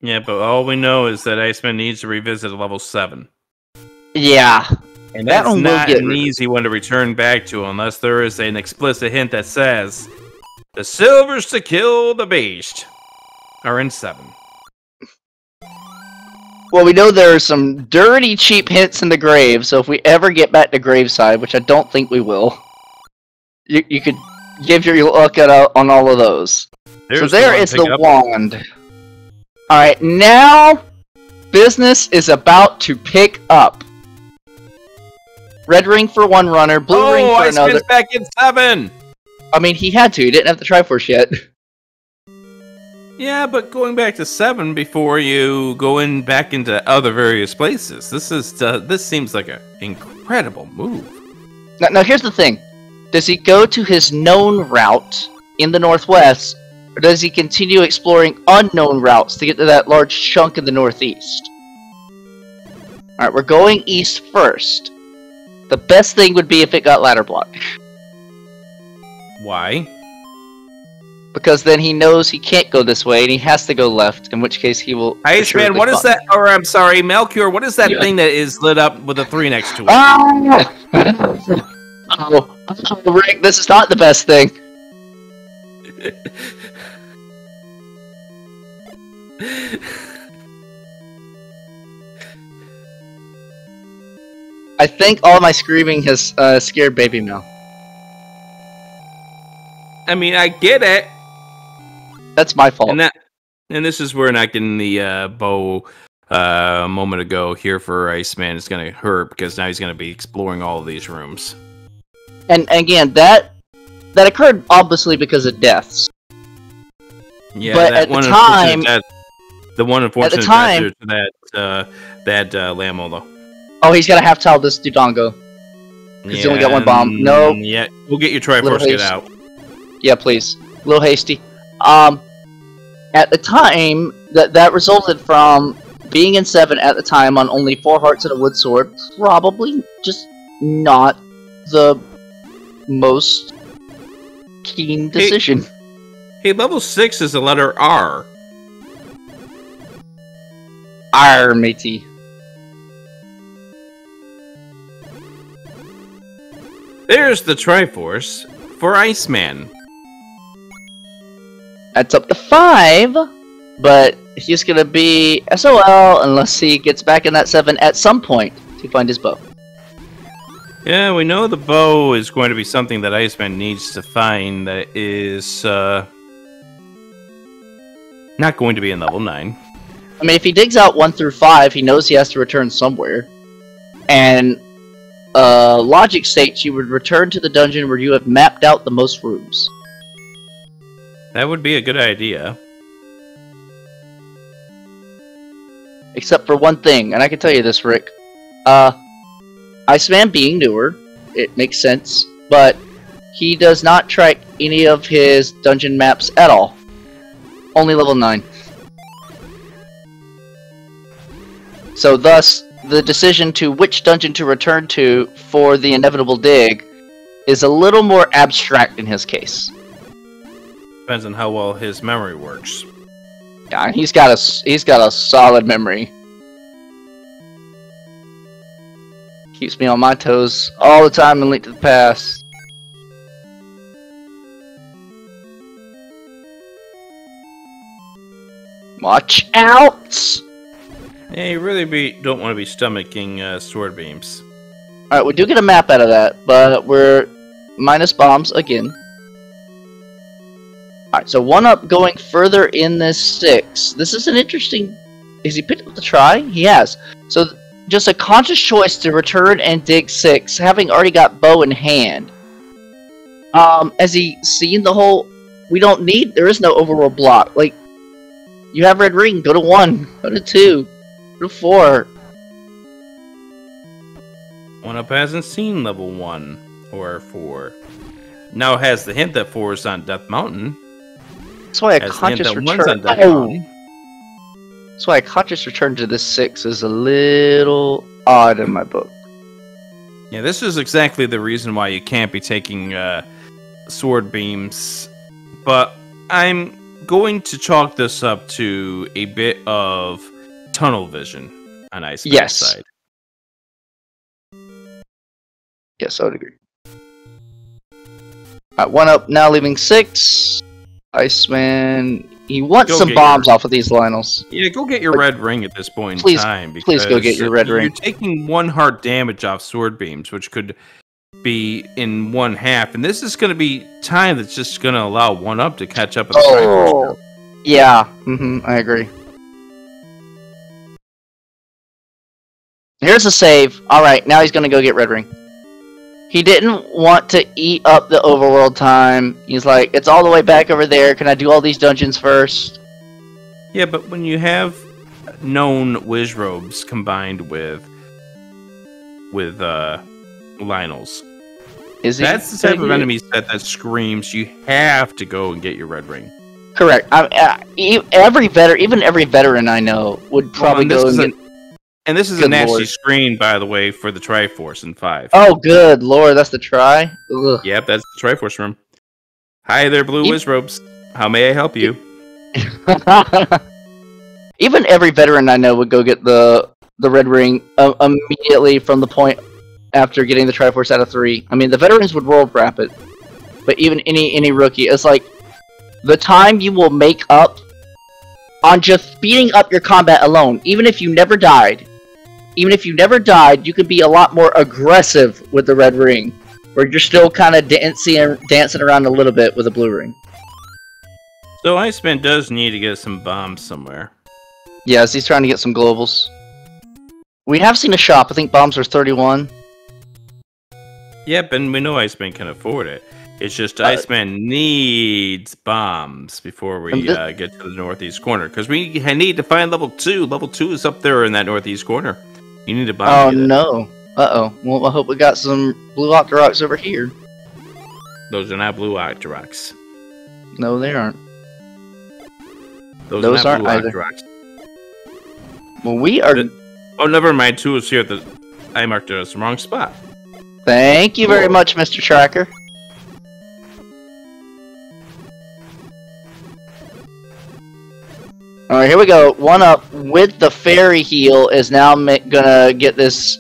Yeah, but all we know is that Iceman needs to revisit level 7. Yeah. And that's not an easy one to return back to unless there is an explicit hint that says, the silvers to kill the beast are in 7. Well, we know there are some dirty, cheap hints in the grave, so if we ever get back to Graveside, which I don't think we will, you could give your luck on all of those. So there is the wand. Alright, now business is about to pick up. Red ring for one runner, blue ring for another. Iceman's back in 7! I mean, he had to. He didn't have the Triforce yet. Yeah, but going back to 7 before you go back into other various places. This seems like an incredible move. Now here's the thing. Does he go to his known route in the northwest, or does he continue exploring unknown routes to get to that large chunk in the northeast? Alright, we're going east first. The best thing would be if it got ladder block. Why? Because then he knows he can't go this way and he has to go left, in which case he will... Iceman, what is that? Or I'm sorry, Melchior, what is that thing that is lit up with a 3 next to it? Rick, this is not the best thing. I think all my screaming has scared Baby Mel. I mean, I get it. That's my fault. And this is where not getting the bow a moment ago here for Iceman is going to hurt because now he's going to be exploring all of these rooms. And again, that occurred obviously because of deaths. Yeah, but at the time, the one unfortunate death to that Lamo though. Oh, he's got to half-tile this Dodongo. Because he only got one bomb. No. Yeah, we'll get your Triforce get out. Yeah, please. A little hasty. At the time, that resulted from being in 7 at the time on only 4 hearts and a wood sword. Probably just not the most keen decision. Hey, level 6 is the letter R. R, matey. There's the Triforce for Iceman. That's up to 5, but he's gonna be SOL unless he gets back in that 7 at some point to find his bow. Yeah, we know the bow is going to be something that Iceman needs to find that is not going to be in level 9. I mean, if he digs out 1 through 5, he knows he has to return somewhere. And logic states you would return to the dungeon where you have mapped out the most rooms. That would be a good idea. Except for one thing, and I can tell you this, Rick. Iceman being newer, it makes sense, but he does not track any of his dungeon maps at all. Only level 9. So thus, the decision to which dungeon to return to for the inevitable dig is a little more abstract in his case. Depends on how well his memory works. Yeah, he's got a solid memory. Keeps me on my toes all the time in Link to the Past. Watch out! Yeah, you really don't want to be stomaching sword beams. Alright, we do get a map out of that, but we're minus bombs again. Alright, so Oneup going further in this 6. This is an interesting... Has he picked up the try? He has. So, just a conscious choice to return and dig 6, having already got bow in hand. Has he seen the whole... We don't need... There is no overworld block. Like, you have red ring, go to 1, go to 2. 4. Oneup hasn't seen level 1 or 4. Now has the hint that 4 is on Death Mountain. That's why a conscious return. That's why a conscious return to this 6 is a little odd in my book. Yeah, this is exactly the reason why you can't be taking sword beams. But I'm going to chalk this up to a bit of tunnel vision on Iceman's side. Yes, I would agree. Alright, Oneup now leaving 6. Iceman, he wants some bombs off of these Lionels. Yeah, go get your red ring at this point in time. Please go get your red ring. You're taking 1 heart damage off sword beams, which could be in 1/2, and this is going to be time that's just going to allow Oneup to catch up with the Triforce. Yeah, I agree. Here's a save. Alright, now he's gonna go get red ring. He didn't want to eat up the overworld time. He's like, it's all the way back over there. Can I do all these dungeons first? Yeah, but when you have known Wizrobes combined with Lionels, that's the type of enemy set that screams you have to go and get your red ring. Correct. Even every veteran I know would probably go and get... And this is a nasty screen, by the way, for the Triforce in 5. Oh, good lord, that's the try? Ugh. Yep, that's the Triforce room. Hi there, Blue Wizrobes. How may I help you? Even every veteran I know would go get the red ring immediately from the point after getting the Triforce out of 3. I mean, the veterans would world wrap it, but even any rookie, it's like the time you will make up on just speeding up your combat alone, even if you never died. Even if you never died, you could be a lot more aggressive with the red ring, where you're still kind of dancing around a little bit with a blue ring. So Iceman does need to get some bombs somewhere. Yes, he's trying to get some globals. We have seen a shop. I think bombs are 31. Yep, and we know Iceman can afford it. It's just Iceman needs bombs before we get to the northeast corner, because we need to find level 2. Level 2 is up there in that northeast corner. You need to bomb. Oh no. Uh-oh. Well, I hope we got some blue Octoroks over here. Those are not blue Octoroks. No, they aren't. Those aren't either. Octoroks. Well, we are... Oh, never mind. 2 is here at the... I marked it as the wrong spot. Thank you very much, Mr. Tracker. Alright, here we go. Oneup with the fairy heal is now gonna get this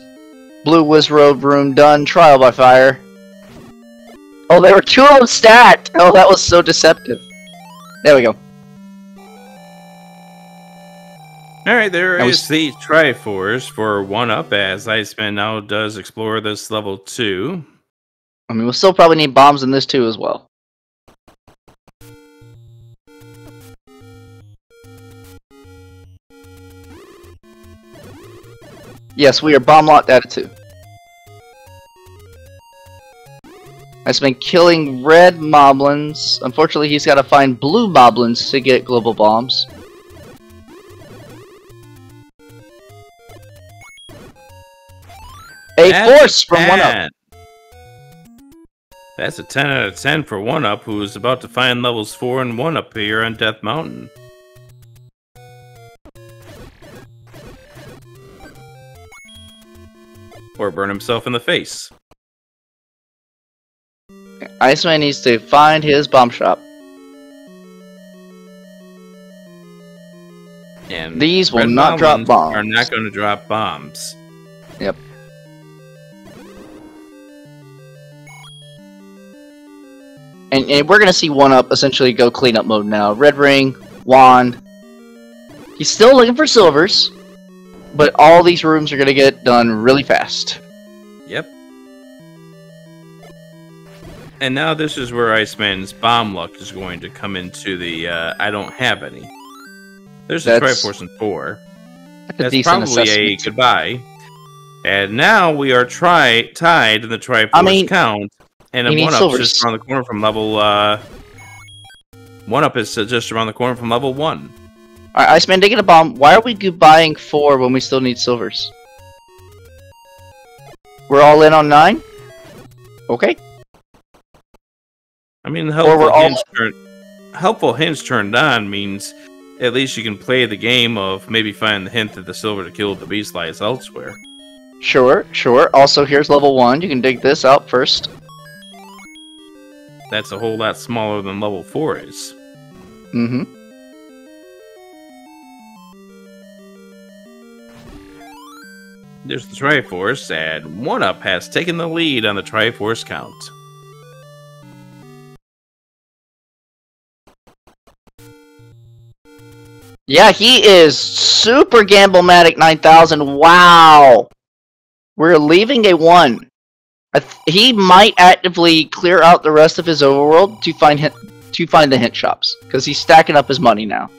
blue Wizrobe room done trial by fire. Oh, there were 2 of them stacked! Oh, that was so deceptive. There we go. Alright, there is the Triforce for Oneup as Iceman now does explore this level 2. I mean, we'll still probably need bombs in this too as well. Yes, we are bomb locked at it too. I've been killing red moblins. Unfortunately, he's got to find blue moblins to get global bombs. A force from Oneup. That's a 10 out of 10 for Oneup, who is about to find levels 4 and 1 up here on Death Mountain. Or burn himself in the face. Iceman needs to find his bomb shop. And these will not drop bombs. Are not going to drop bombs. Yep. And we're going to see Oneup essentially go cleanup mode now. Red ring, wand. He's still looking for silvers, but all these rooms are going to get done really fast. Yep. And now this is where Iceman's bomb luck is going to come into the I don't have any. There's the Triforce in 4. That's probably a goodbye. And now we are tied in the Triforce count. And then Oneup is just around the corner from level. Oneup is just around the corner from level 1. Alright, Iceman, taking a bomb. Why are we buying 4 when we still need silvers? We're all in on 9? Okay. I mean, helpful hints turned on means at least you can play the game of maybe find the hint that the silver to kill the beast lies elsewhere. Sure, sure. Also, here's level 1. You can dig this out first. That's a whole lot smaller than level 4 is. Mm-hmm. There's the Triforce, and Oneup has taken the lead on the Triforce count. Yeah, he is super Gamblematic 9000. Wow! We're leaving a 1. He might actively clear out the rest of his overworld to find the hint shops, because he's stacking up his money now.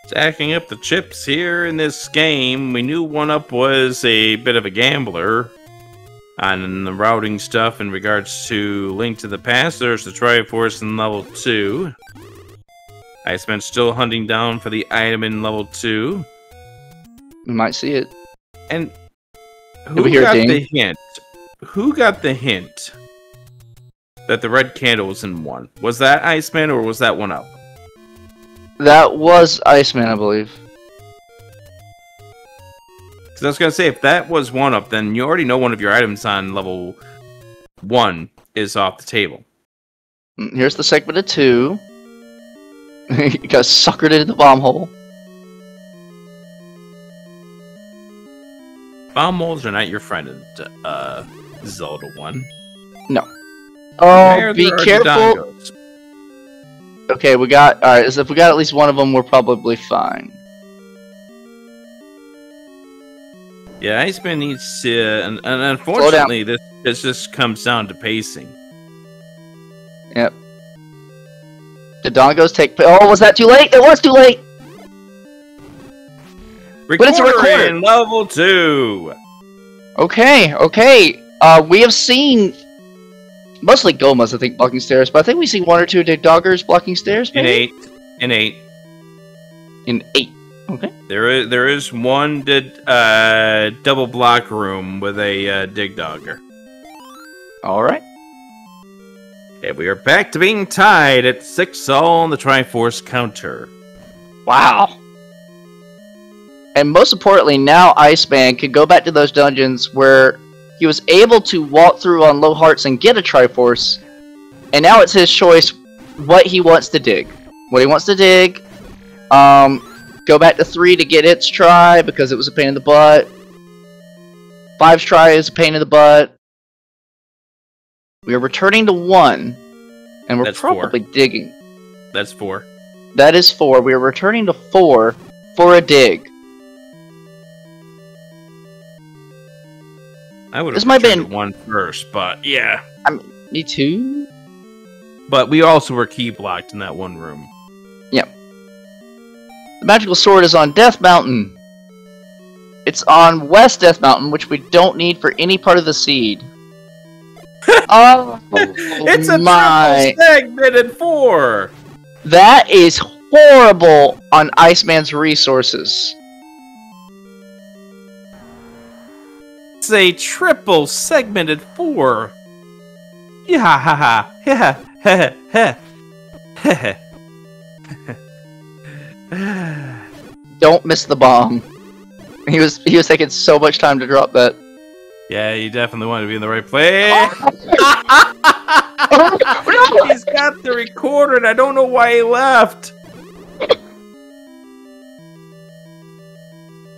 Stacking up the chips here in this game. We knew Oneup was a bit of a gambler on the routing stuff in regards to Link to the Past. There's the Triforce in level 2. Iceman's still hunting down for the item in level 2. We might see it. And who got the hint? Who got the hint that the red candle was in 1? Was that Iceman or was that Oneup? That was Iceman, I believe. Because I was going to say, if that was Oneup, then you already know one of your items on level 1 is off the table. Here's the segment of 2. You got suckered into the bomb hole. Bomb holes are not your friend in Zelda 1. No. Oh, be careful. Okay, we got... Alright, so if we got at least one of them, we're probably fine. Yeah, Iceman needs to... And unfortunately, this just comes down to pacing. Yep. Did Dongos take... Oh, was that too late? It was too late! But it's a recorder in level 2! Okay, okay. We have seen... Mostly Gomas, I think, blocking stairs, but I think we see 1 or 2 Doggers blocking stairs, maybe? In 8. In 8. Okay. There is one double block room with a dig dogger. All right. And we are back to being tied at 6-all on the Triforce counter. Wow. And most importantly, now Iceman can go back to those dungeons where he was able to walk through on low hearts and get a Triforce. And now it's his choice what he wants to dig. What he wants to dig. Go back to 3 to get its try because it was a pain in the butt. 5's try is a pain in the butt. We are returning to 1. And we're probably digging. That's 4. That is 4. We are returning to 4 for a dig. I would have returned to 1 first, but yeah. Me too. But we also were key blocked in that one room. Yep. The magical sword is on Death Mountain. It's on West Death Mountain, which we don't need for any part of the seed. Oh, it's a triple segmented 4. That is horrible on Iceman's resources. It's a triple segmented 4. Yeah, ha ha, yeah, ha ha, ha. Don't miss the bomb. He was taking so much time to drop that. Yeah, you definitely want to be in the right place. He's got the recorder, and I don't know why he left.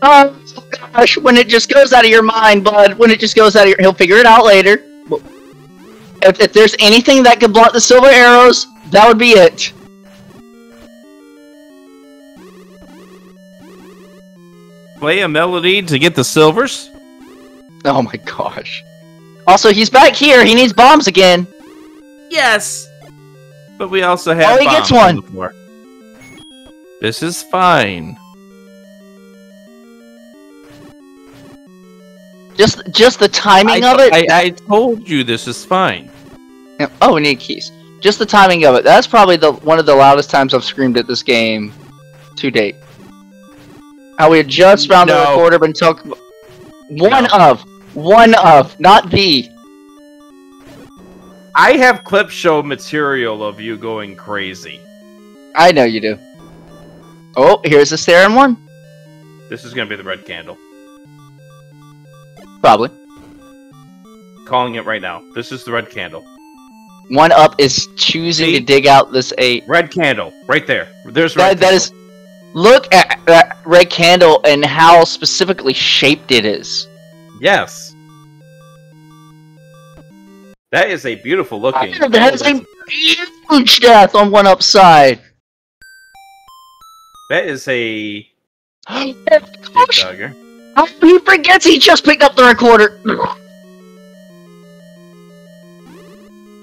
Oh gosh, when it just goes out of your mind, bud. When it just goes out of your... He'll figure it out later. If there's anything that could block the silver arrows, that would be it. Play a melody to get the silvers? Oh my gosh. Also, he's back here. He needs bombs again. Yes! But we also have he gets one. This is fine. Just the timing of it? I told you this is fine. Oh, we need keys. Just the timing of it. That's probably one of the loudest times I've screamed at this game to date. How we had just found the recorder been talking about... One of, not the. I have clip show material of you going crazy. I know you do. Oh, here's the Saren one. This is gonna be the red candle. Probably. Calling it right now. This is the red candle. Oneup is choosing to dig out this 8. Red candle, right there. There's red that is. Look at that red candle and how specifically shaped it is. Yes. That is a beautiful looking. That is a huge death on Oneup side. That is a. Dogger. He forgets he just picked up the recorder.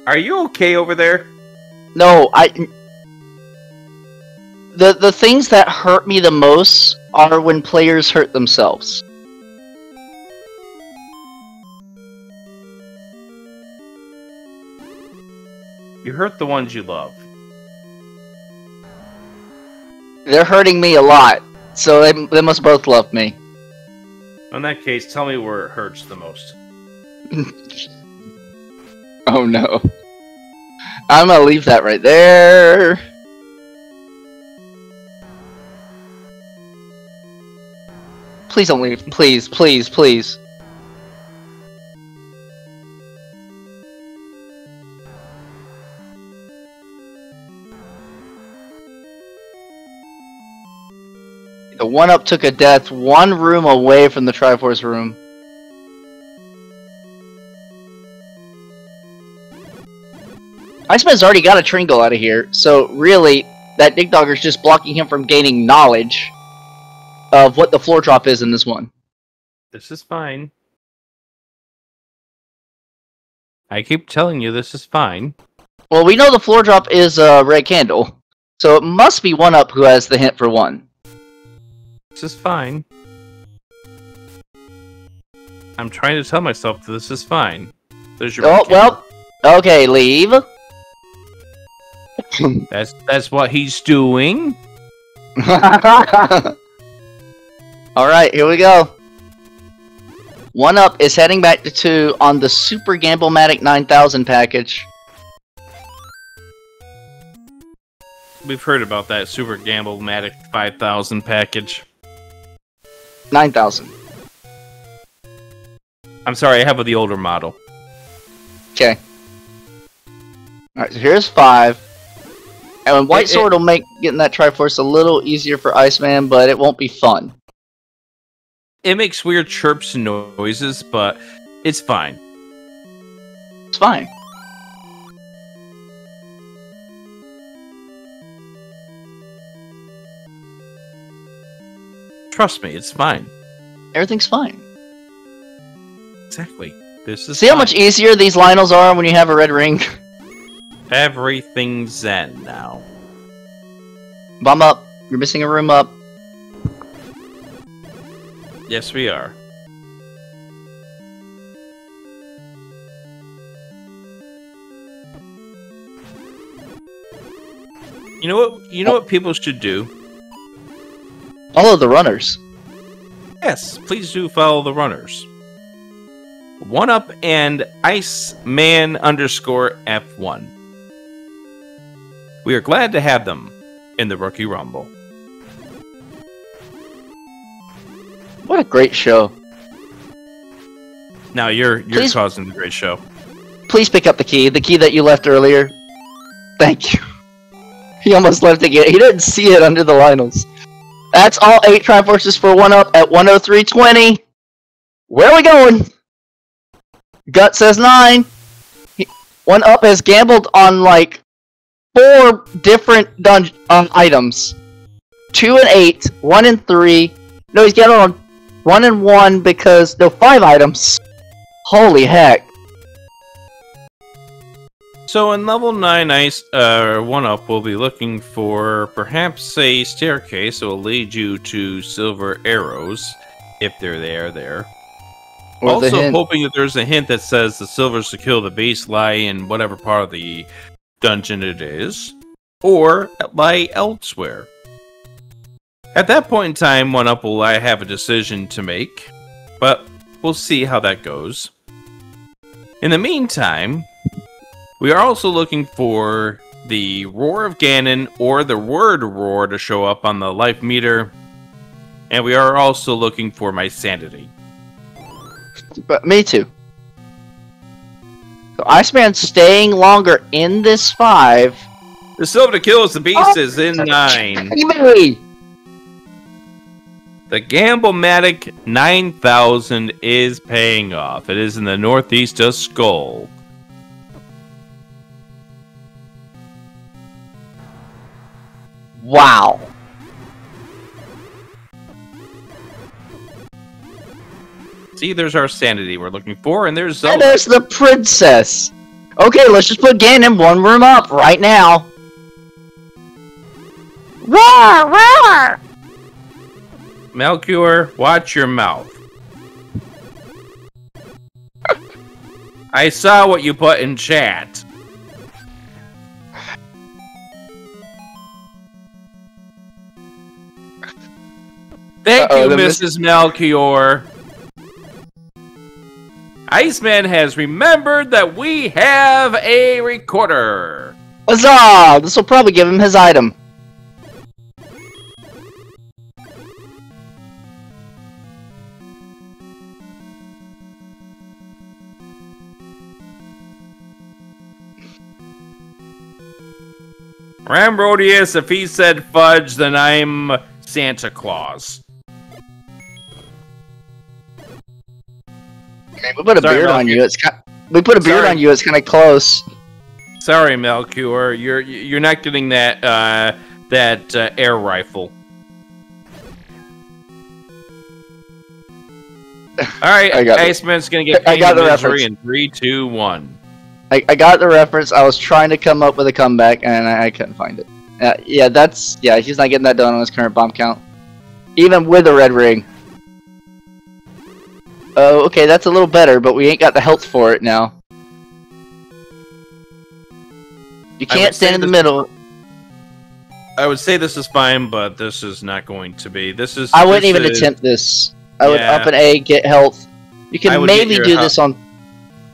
Are you okay over there? No, The things that hurt me the most are when players hurt themselves. You hurt the ones you love. They're hurting me a lot, so they must both love me. In that case, tell me where it hurts the most. Oh no. I'm gonna leave that right there. Please don't leave. Please, please, please. The Oneup took a death 1 room away from the Triforce room. Iceman's already got a Tringle out of here, so really, that Dig Dogger's just blocking him from gaining knowledge of what the floor drop is in this one. This is fine. I keep telling you this is fine. Well, we know the floor drop is a red candle, so it must be Oneup who has the hint for 1. This is fine. I'm trying to tell myself that this is fine. There's your. Oh well. Okay, leave. That's what he's doing. Alright, here we go. Oneup is heading back to 2 on the Super Gamble-matic 9000 package. We've heard about that Super Gamble-matic 5000 package. 9000. I'm sorry, I have the older model. Okay. Alright, so here's 5. And White Sword will make getting that Triforce a little easier for Iceman, but it won't be fun. It makes weird chirps and noises, but it's fine. It's fine. Trust me, it's fine. Everything's fine. Exactly. This is See how much easier these Lionels are when you have a red ring? Everything's zen now. Bomb up. You're missing a room up. Yes, we are. You know what people should do? Follow the runners. Yes, please do follow the runners. Oneup and Iceman_F1. We are glad to have them in the Rookie Rumble. What a great show. Now you're causing the great show. Please pick up the key that you left earlier. Thank you. He almost left it. He didn't see it under the Lionels. That's all 8 Triforces for Oneup at 103.20. Where are we going? Gut says 9. Oneup has gambled on like 4 different items. 2 and 8, 1 and 3. No, he's gambled on 1 and 1 because no 5 items. Holy heck. So in level 9 Oneup will be looking for perhaps a staircase that will lead you to silver arrows, if they're there. Or also hoping that there's a hint that says the silvers to kill the base lie in whatever part of the dungeon it is, or lie elsewhere. At that point in time, Oneup will have a decision to make, but we'll see how that goes. In the meantime, we are also looking for the Roar of Ganon or the word Roar to show up on the life meter, and we are also looking for my sanity. But me too. So Iceman's staying longer in this 5. The silver to kill the beast is in 9. The Gamble-matic 9000 is paying off. It is in the northeast of Skull. Wow. See, there's our sanity we're looking for, and there's Zelda. And there's the princess. Okay, let's just put Ganon 1 room up right now. Roar! Roar! Melchior, watch your mouth. I saw what you put in chat. Thank you, Mrs. Melchior. Iceman has remembered that we have a recorder. Huzzah! This will probably give him his item. Rambrodius, if he said fudge, then I'm Santa Claus. We put a beard on you. We put a beard on you. It's kind of close. Sorry, Melchior. You're not getting that air rifle. All right, Iceman's gonna get pain and misery in 3, 2, 1. I got the reference. I was trying to come up with a comeback, and I couldn't find it. Yeah, he's not getting that done on his current bomb count, even with a red ring. Oh, okay, that's a little better, but we ain't got the health for it now. You can't stand in the middle. I would say this is fine, but this is not going to be. I wouldn't even attempt this. I would up an A, get health. You can maybe do this on 3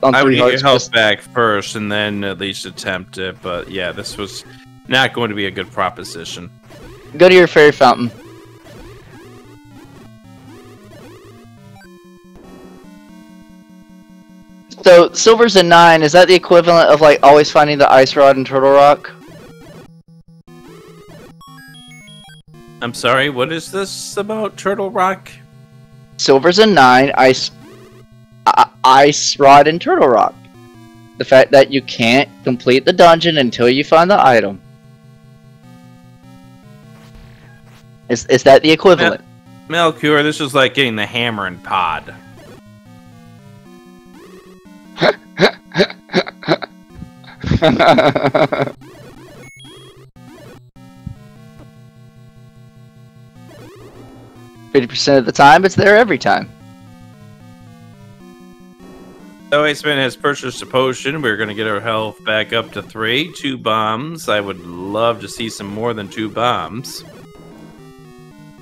hearts. I would get your health back first, and then at least attempt it. But yeah, this was not going to be a good proposition. Go to your fairy fountain. So, silver's a 9. Is that the equivalent of, like, always finding the ice rod and turtle rock? I'm sorry, what is this about Turtle Rock? Silver's a 9, ice rod and turtle rock. The fact that you can't complete the dungeon until you find the item. Is that the equivalent? Melchior, this is like getting the hammer and pod. 50% of the time, it's there every time. So Iceman has purchased a potion. We're going to get our health back up to 3. 2 bombs. I would love to see some more than 2 bombs.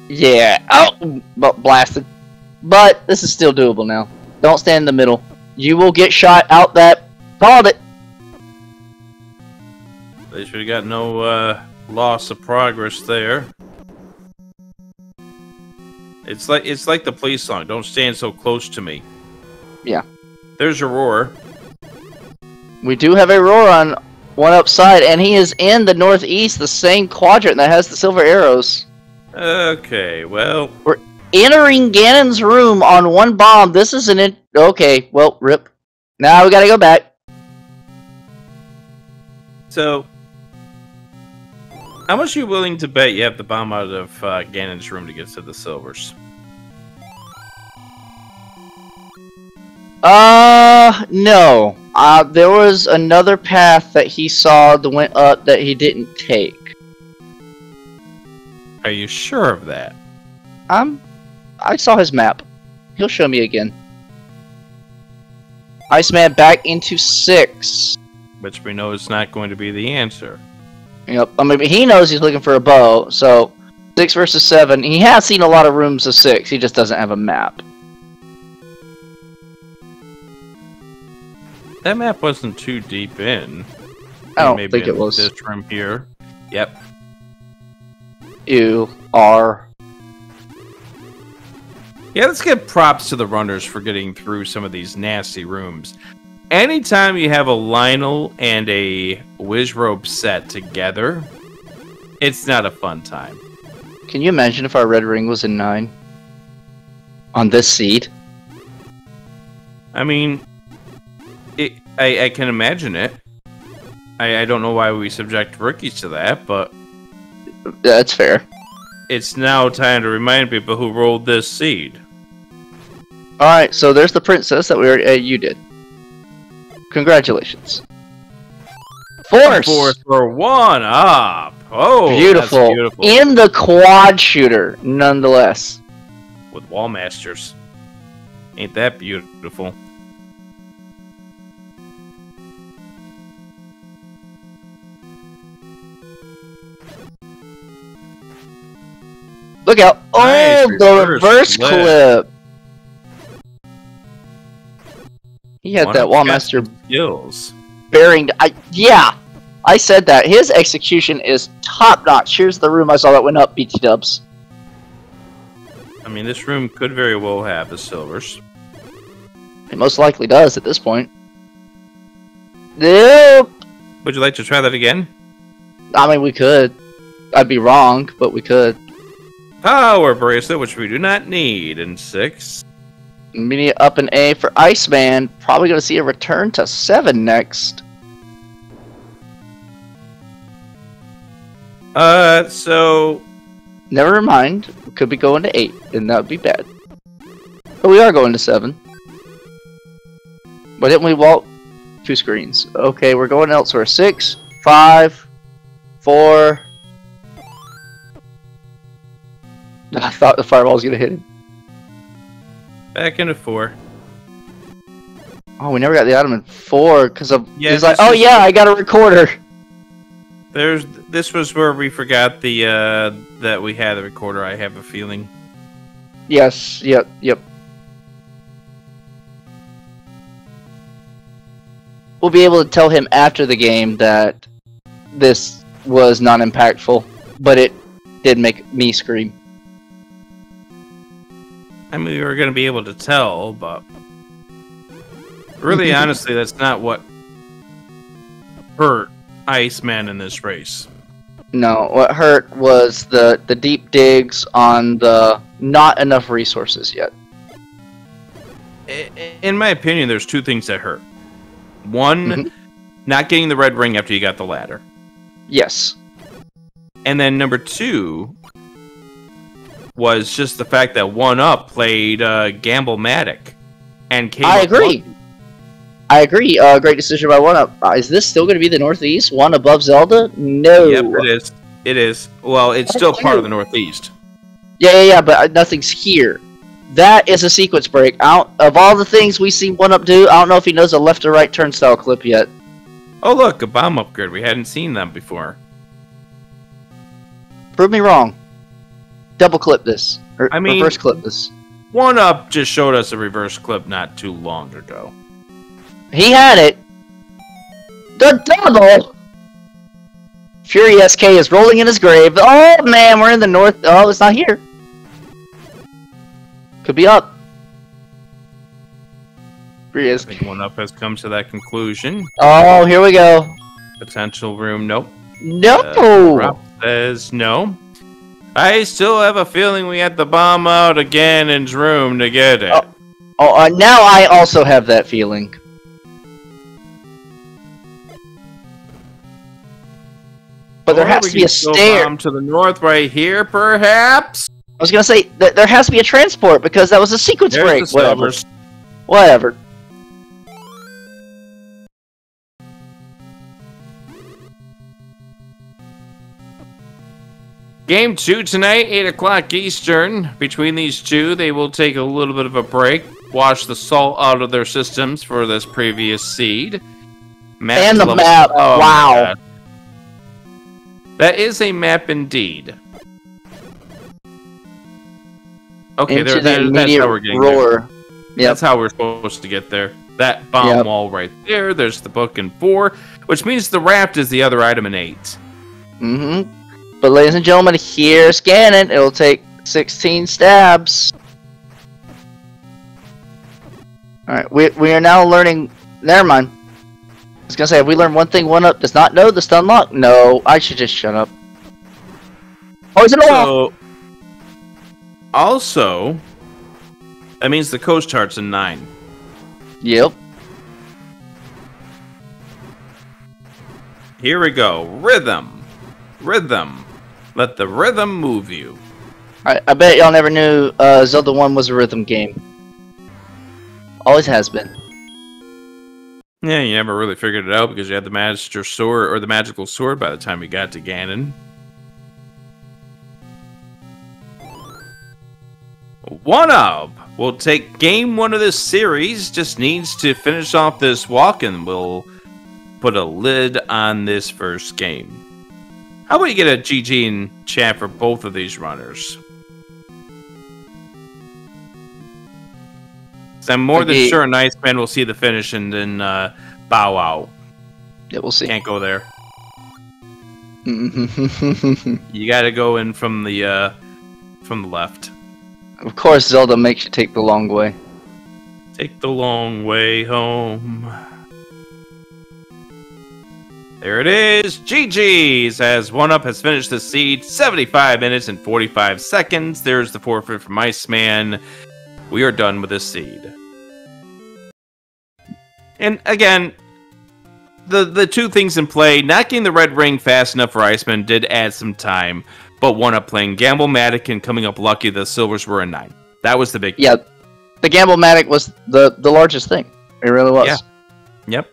Yeah. Oh! Blasted. But this is still doable now. Don't stand in the middle. You will get shot out that... Called it! They should have got no loss of progress there. It's like the police song. Don't stand so close to me. Yeah. There's a roar. We do have a roar on Oneup side, and he is in the northeast, the same quadrant that has the silver arrows. Okay, well... We're entering Ganon's room on 1 bomb. This is an... Okay, well, rip. Now we gotta go back. So... How much are you willing to bet you have the bomb out of Ganon's room to get to the silvers? No. There was another path that he saw that went up that he didn't take. Are you sure of that? I saw his map. He'll show me again. Iceman back into 6. Which we know is not going to be the answer. Yep. I mean, he knows he's looking for a bow, so 6 versus 7. He has seen a lot of rooms of 6. He just doesn't have a map. That map wasn't too deep in. I don't think it was. This room here. Yep. You are... Yeah, let's give props to the runners for getting through some of these nasty rooms. Anytime you have a Lionel and a Wizrobe set together, it's not a fun time. Can you imagine if our red ring was in 9? On this seed? I mean, I can imagine it. I don't know why we subject rookies to that, but... That's fair. It's now time to remind people who rolled this seed. Alright, so there's the princess that we already... you did. Congratulations. Force! Force for 1 up! Oh, beautiful. That's beautiful. In the quad shooter, nonetheless. With wall masters. Ain't that beautiful? Look out! Nice, oh, the reverse clip! He had that wall master skills. Bearing. Yeah! I said that. His execution is top notch. Here's the room I saw that went up, BT dubs. I mean, this room could very well have the silvers. It most likely does at this point. Nope! Would you like to try that again? I mean, we could. I'd be wrong, but we could. Power bracelet, which we do not need in 6. Immediate up an A for Iceman. Probably going to see a return to 7 next. So... Never mind. We could be going to 8, and that would be bad. But we are going to 7. Why didn't we walk 2 screens? Okay, we're going elsewhere. 6, 5, 4... I thought the fireball was going to hit him. Back into 4. Oh, we never got the item in 4 because of... Yeah, he's like, oh yeah, I got a recorder. This was where we forgot the that we had the recorder. I have a feeling. Yes. Yep. We'll be able to tell him after the game that this was not impactful, but it did make me scream. I mean, we were going to be able to tell, but really, honestly, that's not what hurt Iceman in this race. No, what hurt was the deep digs on the not enough resources yet. In my opinion, there's two things that hurt. One, not getting the red ring after you got the ladder. Yes. And then number two was just the fact that Oneup played Gamble-matic and came I agree. Lucky. I agree. Great decision by Oneup. Is this still going to be the Northeast? One above Zelda? No. Yep, it is. It is. Well, it's still part of the Northeast. Yeah, but nothing's here. That is a sequence break. Of all the things we see Oneup do, I don't know if he knows a left or right turnstile clip yet. Oh, look, a bomb upgrade. We hadn't seen them before. Prove me wrong. Double clip this. Reverse clip this. Oneup just showed us a reverse clip not too long ago. He had it. The double! Fury SK is rolling in his grave. Oh man, we're in the north. Oh, it's not here. Could be up. I think Oneup has come to that conclusion. Oh, here we go. Potential room, nope. No! Rob says no. I still have a feeling we had to bomb out a Ganon's room to get it. Now I also have that feeling. But there has to be a stair. Bomb to the north right here, perhaps? I was gonna say, there has to be a transport, because that was a sequence break. Whatever. Game 2 tonight, 8 o'clock Eastern. Between these two, they will take a little bit of a break, wash the salt out of their systems for this previous seed. And the map, wow. That is a map indeed. Okay, that's how we're getting there. Yep. That's how we're supposed to get there. That bomb wall right there. There's the book in 4, which means the raft is the other item in 8. Mm-hmm. But ladies and gentlemen, here's Ganon. It'll take 16 stabs. Alright, we are now learning... Never mind. I was gonna say, have we learned one thing Oneup does not know? The stun lock? No, I should just shut up. Oh, is it all? Also, that means the coast chart's in 9. Yep. Here we go. Rhythm. Let the rhythm move you. I bet y'all never knew Zelda 1 was a rhythm game. Always has been. Yeah, you never really figured it out because you had the Master Sword, or the Magical Sword, by the time you got to Ganon. Oneup will take game 1 of this series. Just needs to finish off this walk and we'll put a lid on this first game. How about you get a GG in chat for both of these runners? So I'm more than sure an Iceman will see the finish and then bow out. Yeah, we'll see. Can't go there. You got to go in from the left. Of course, Zelda makes you take the long way. Take the long way home. There it is. GG's as Oneup has finished the seed. 75 minutes and 45 seconds. There's the forfeit from Iceman. We are done with this seed. And again, the two things in play, not getting the red ring fast enough for Iceman did add some time, but Oneup playing Gamble-matic and coming up lucky the silvers were in 9. That was the big thing. Yeah, the Gamble-matic was the largest thing. It really was. Yeah. Yep.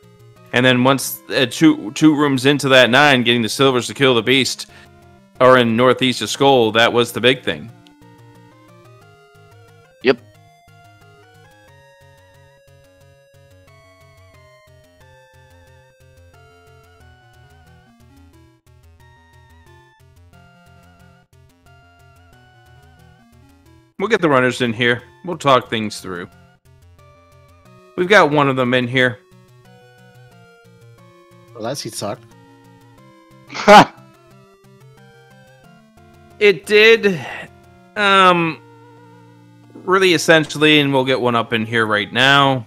And then once two rooms into that 9, getting the silvers to kill the beast, or in northeast of Skull, that was the big thing. Yep. We'll get the runners in here. We'll talk things through. We've got one of them in here. Well, that seat sucked. It did. Really essentially, and we'll get one up in here right now.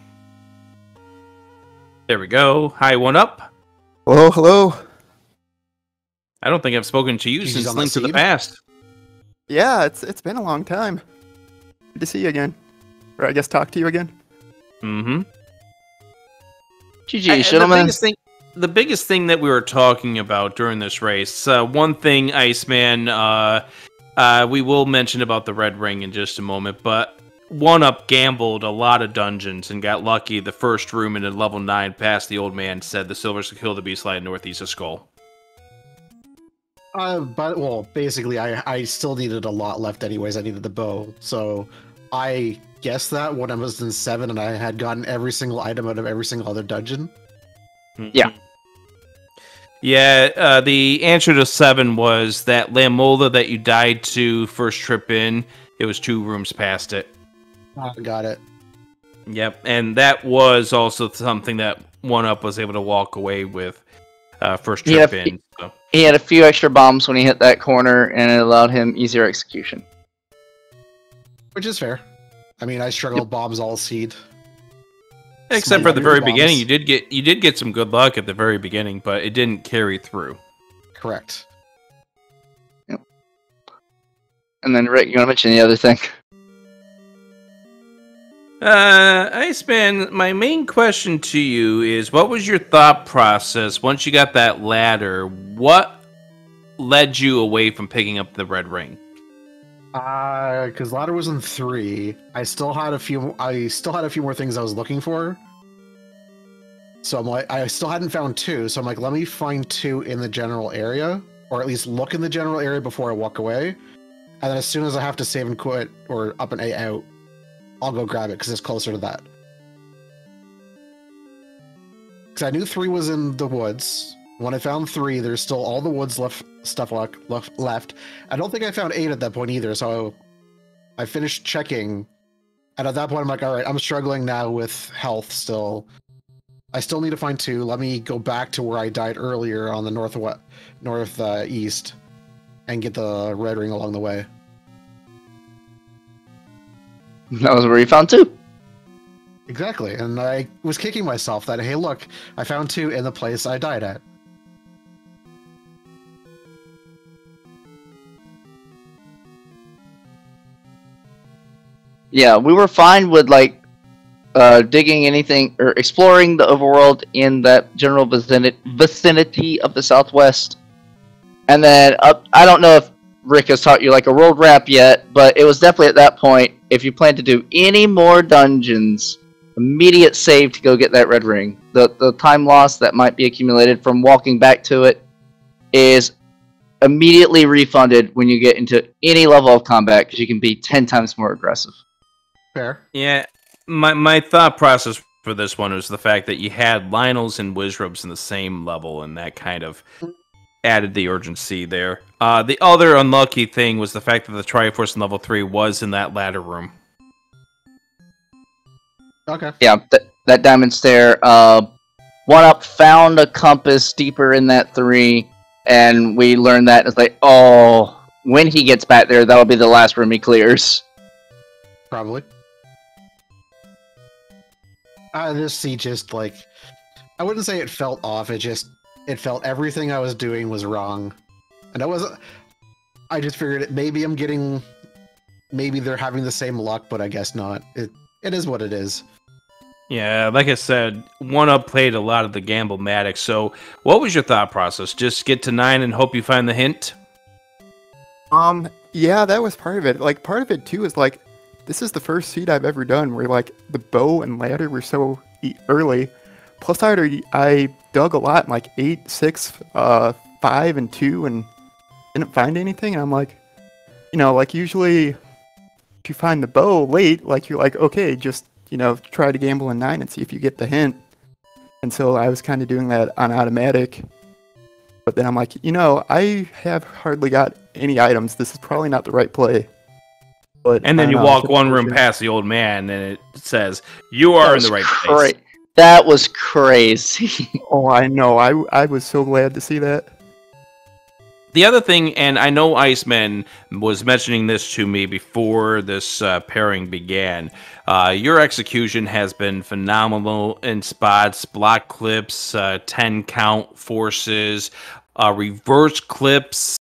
There we go. Hi, one up. Hello, hello. I don't think I've spoken to you since Link to the Past. Yeah, it's been a long time. Good to see you again. Or I guess talk to you again. Mm-hmm. GG, gentlemen. The biggest thing that we were talking about during this race, one thing, Iceman, we will mention about the Red Ring in just a moment, but Oneup gambled a lot of dungeons and got lucky. The first room in level 9 past the old man said the Silvers could kill the beast lying northeast of Skull. Well, basically, I still needed a lot left anyways. I needed the bow, so I guessed that when I was in 7 and I had gotten every single item out of every single other dungeon. Yeah. Yeah, the answer to 7 was that Lamola that you died to first trip in. It was 2 rooms past it. Got it. Yep, and that was also something that Oneup was able to walk away with first trip in. So. He had a few extra bombs when he hit that corner, and it allowed him easier execution. Which is fair. I mean, I struggled bombs all seed. Except for the very beginning, you did get some good luck at the very beginning, but it didn't carry through. Correct. Yep. And then Rick, you want to mention the other thing? Iceman, my main question to you is, what was your thought process once you got that ladder? What led you away from picking up the Red Ring? Because ladder was in 3. I still had a few more things I was looking for. So I'm like, I still hadn't found 2. So I'm like, let me find 2 in the general area, or at least look in the general area before I walk away. And then as soon as I have to save and quit or up and A out, I'll go grab it because it's closer to that. Because I knew 3 was in the woods. When I found 3, there's still all the woods left. I don't think I found 8 at that point either. So I finished checking, and at that point I'm like, all right, I'm struggling now with health still. I still need to find 2. Let me go back to where I died earlier on the northeast, and get the Red Ring along the way. That was where you found 2. Exactly, and I was kicking myself that, hey, look, I found 2 in the place I died at. Yeah, we were fine with digging anything or exploring the overworld in that general vicinity of the Southwest. And then I don't know if Rick has taught you like a world wrap yet, but it was definitely at that point, if you plan to do any more dungeons, immediate save to go get that Red Ring. The time loss that might be accumulated from walking back to it is immediately refunded when you get into any level of combat, because you can be 10 times more aggressive. Fair. Yeah, my thought process for this one was the fact that you had Lionels and Wizrubs in the same level, and that kind of added the urgency there. The other unlucky thing was the fact that the Triforce in level 3 was in that ladder room. Okay. Yeah, that diamond stair. Oneup found a compass deeper in that 3, and we learned that it's like, oh, when he gets back there, that'll be the last room he clears. Probably. This sea just, like, I wouldn't say it felt off, it felt everything I was doing was wrong. And I just figured maybe they're having the same luck, but I guess not. It is what it is. Yeah, like I said, Oneup played a lot of the gamble-matic, so what was your thought process? Just get to 9 and hope you find the hint? Yeah, that was part of it. Like, part of it, too, is, like, this is the first seed I've ever done where, like, the bow and ladder were so early. Plus, I dug a lot in, like, 8, 6, 5, and 2, and didn't find anything. And I'm like, you know, like, usually if you find the bow late, like, you're like, okay, just, you know, try to gamble in 9 and see if you get the hint. And so I was kind of doing that on automatic. But then I'm like, you know, I have hardly got any items. This is probably not the right play. But and then you walk one room past the old man, and it says, "You are in the right place." That was crazy. Oh, I know. I was so glad to see that. The other thing, and I know Iceman was mentioning this to me before this pairing began, your execution has been phenomenal in spots, block clips, 10 count forces, reverse clips,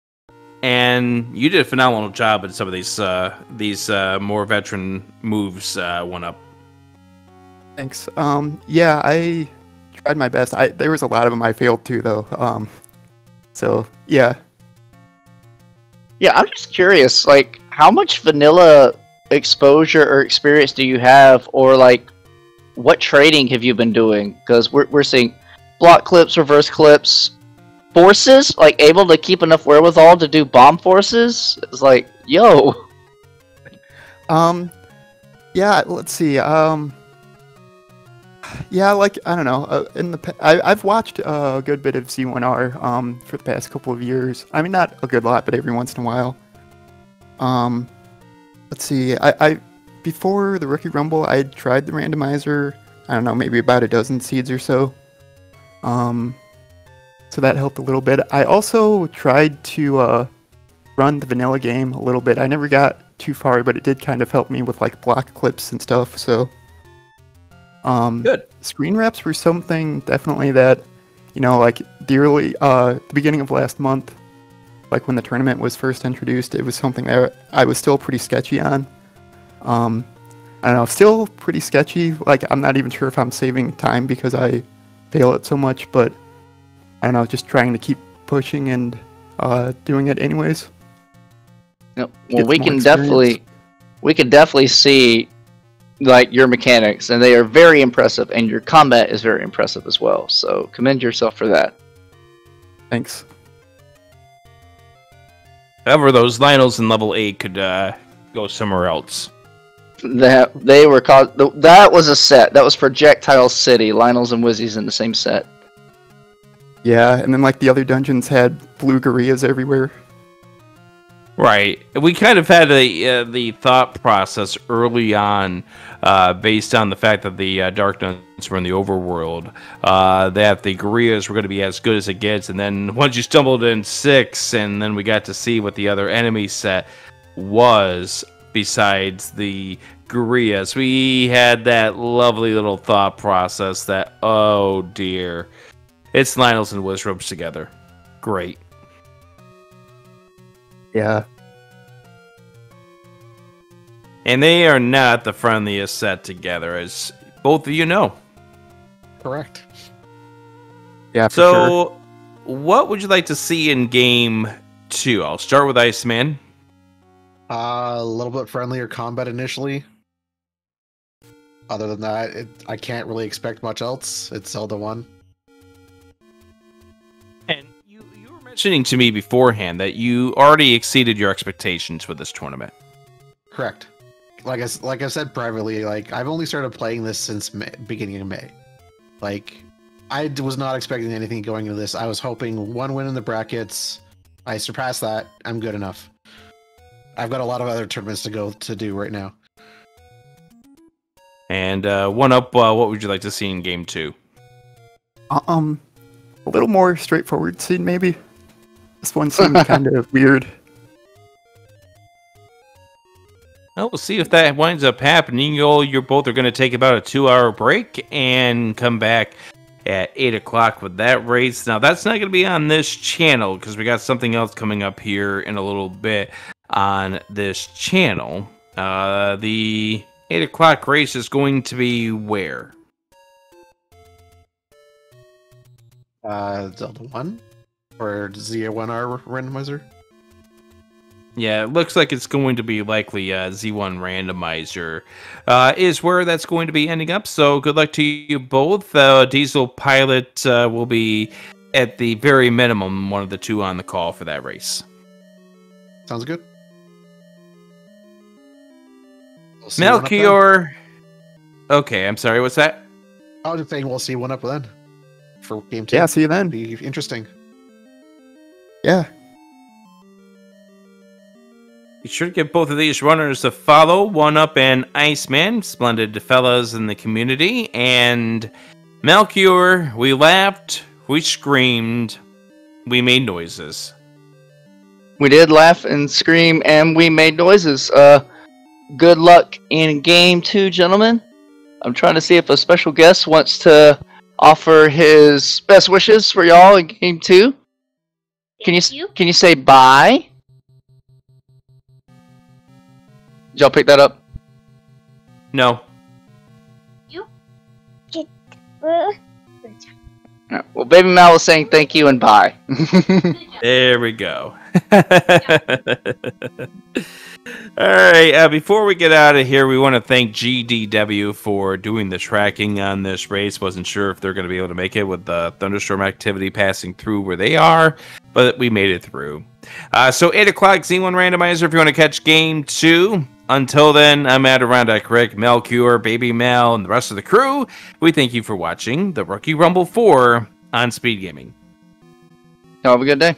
and you did a phenomenal job in some of these more veteran moves, Oneup. Thanks. Yeah, I tried my best. There was a lot of them I failed too, though. So yeah. Yeah, I'm just curious, like, how much vanilla exposure or experience do you have, or like, what trading have you been doing? Because we're seeing block clips, reverse clips, forces, like able to keep enough wherewithal to do bomb forces. It's like, yo. Yeah. Let's see. Yeah, like I don't know. I've watched a good bit of Z1R for the past couple of years. I mean, not a good lot, but every once in a while. Let's see. I before the Rookie Rumble, I had tried the randomizer. I don't know, maybe about a dozen seeds or so. So that helped a little bit. I also tried to run the vanilla game a little bit. I never got too far, but it did kind of help me with like block clips and stuff. So. Good. Screen wraps were something definitely that, like the beginning of last month, like when the tournament was first introduced, it was something that I was still pretty sketchy on. I don't know, still pretty sketchy. Like I'm not even sure if I'm saving time because I fail it so much, but I don't know, just trying to keep pushing and doing it anyways. Well, we can definitely see like your mechanics, and they are very impressive, and your combat is very impressive as well. So commend yourself for that. However, those Lionels in level 8 could go somewhere else. That was a set. That was Projectile City. Lionels and Wizzies in the same set. Yeah, and then like the other dungeons had blue gorillas everywhere. Right. We kind of had the thought process early on, based on the fact that the Dark Nuns were in the overworld, that the gorillas were going to be as good as it gets, and then once you stumbled in 6, and then we got to see what the other enemy set was besides the gorillas, we had that lovely little thought process that, oh dear, it's Lionels and Wizrobes together. Great. Yeah. And they are not the friendliest set together, as both of you know. Correct. Yeah, so, sure. What would you like to see in Game 2? I'll start with Iceman. A little bit friendlier combat initially. Other than that, I can't really expect much else. It's Zelda 1. And you were mentioning to me beforehand that you already exceeded your expectations for this tournament. Correct. Like I said privately, like I've only started playing this since beginning of May. Like I was not expecting anything going into this. I was hoping one win in the brackets. I surpassed that. I'm good enough. I've got a lot of other tournaments to do right now. And Oneup, what would you like to see in Game 2? A little more straightforward scene, maybe. This one seemed kind of weird. Well, we'll see if that winds up happening. You both are going to take about a 2-hour break and come back at 8 o'clock with that race. Now, that's not going to be on this channel because we got something else coming up here in a little bit on this channel. The 8 o'clock race is going to be where? Zelda 1? Or Z1R Randomizer? Yeah, it looks like it's going to be likely Z1 Randomizer is where that's going to be ending up. So good luck to you both. Diesel Pilot will be at the very minimum one of the two on the call for that race. Sounds good. Melchior. Okay, I'm sorry. What's that? I was just saying we'll see Oneup then for Game 2. Yeah, see you then. Be interesting. Yeah. Be sure to give both of these runners a follow. Oneup and Iceman, splendid fellas in the community. And Melchior, we laughed, we screamed, we made noises. We did laugh and scream, and we made noises. Good luck in game 2, gentlemen. I'm trying to see if a special guest wants to offer his best wishes for y'all in game 2. Can you say bye? Did y'all pick that up? No. No. Well, Baby Mal was saying thank you and bye. There we go. All right, before we get out of here, we want to thank GDW for doing the tracking on this race. Wasn't sure if they're going to be able to make it with the thunderstorm activity passing through where they are, but we made it through. So 8 o'clock, Z1 Randomizer if you want to catch game 2. Until then, I'm Adirondack Rick, Melchior, Baby Mal, and the rest of the crew. We thank you for watching the Rookie Rumble 4 on SpeedGaming. Have a good day.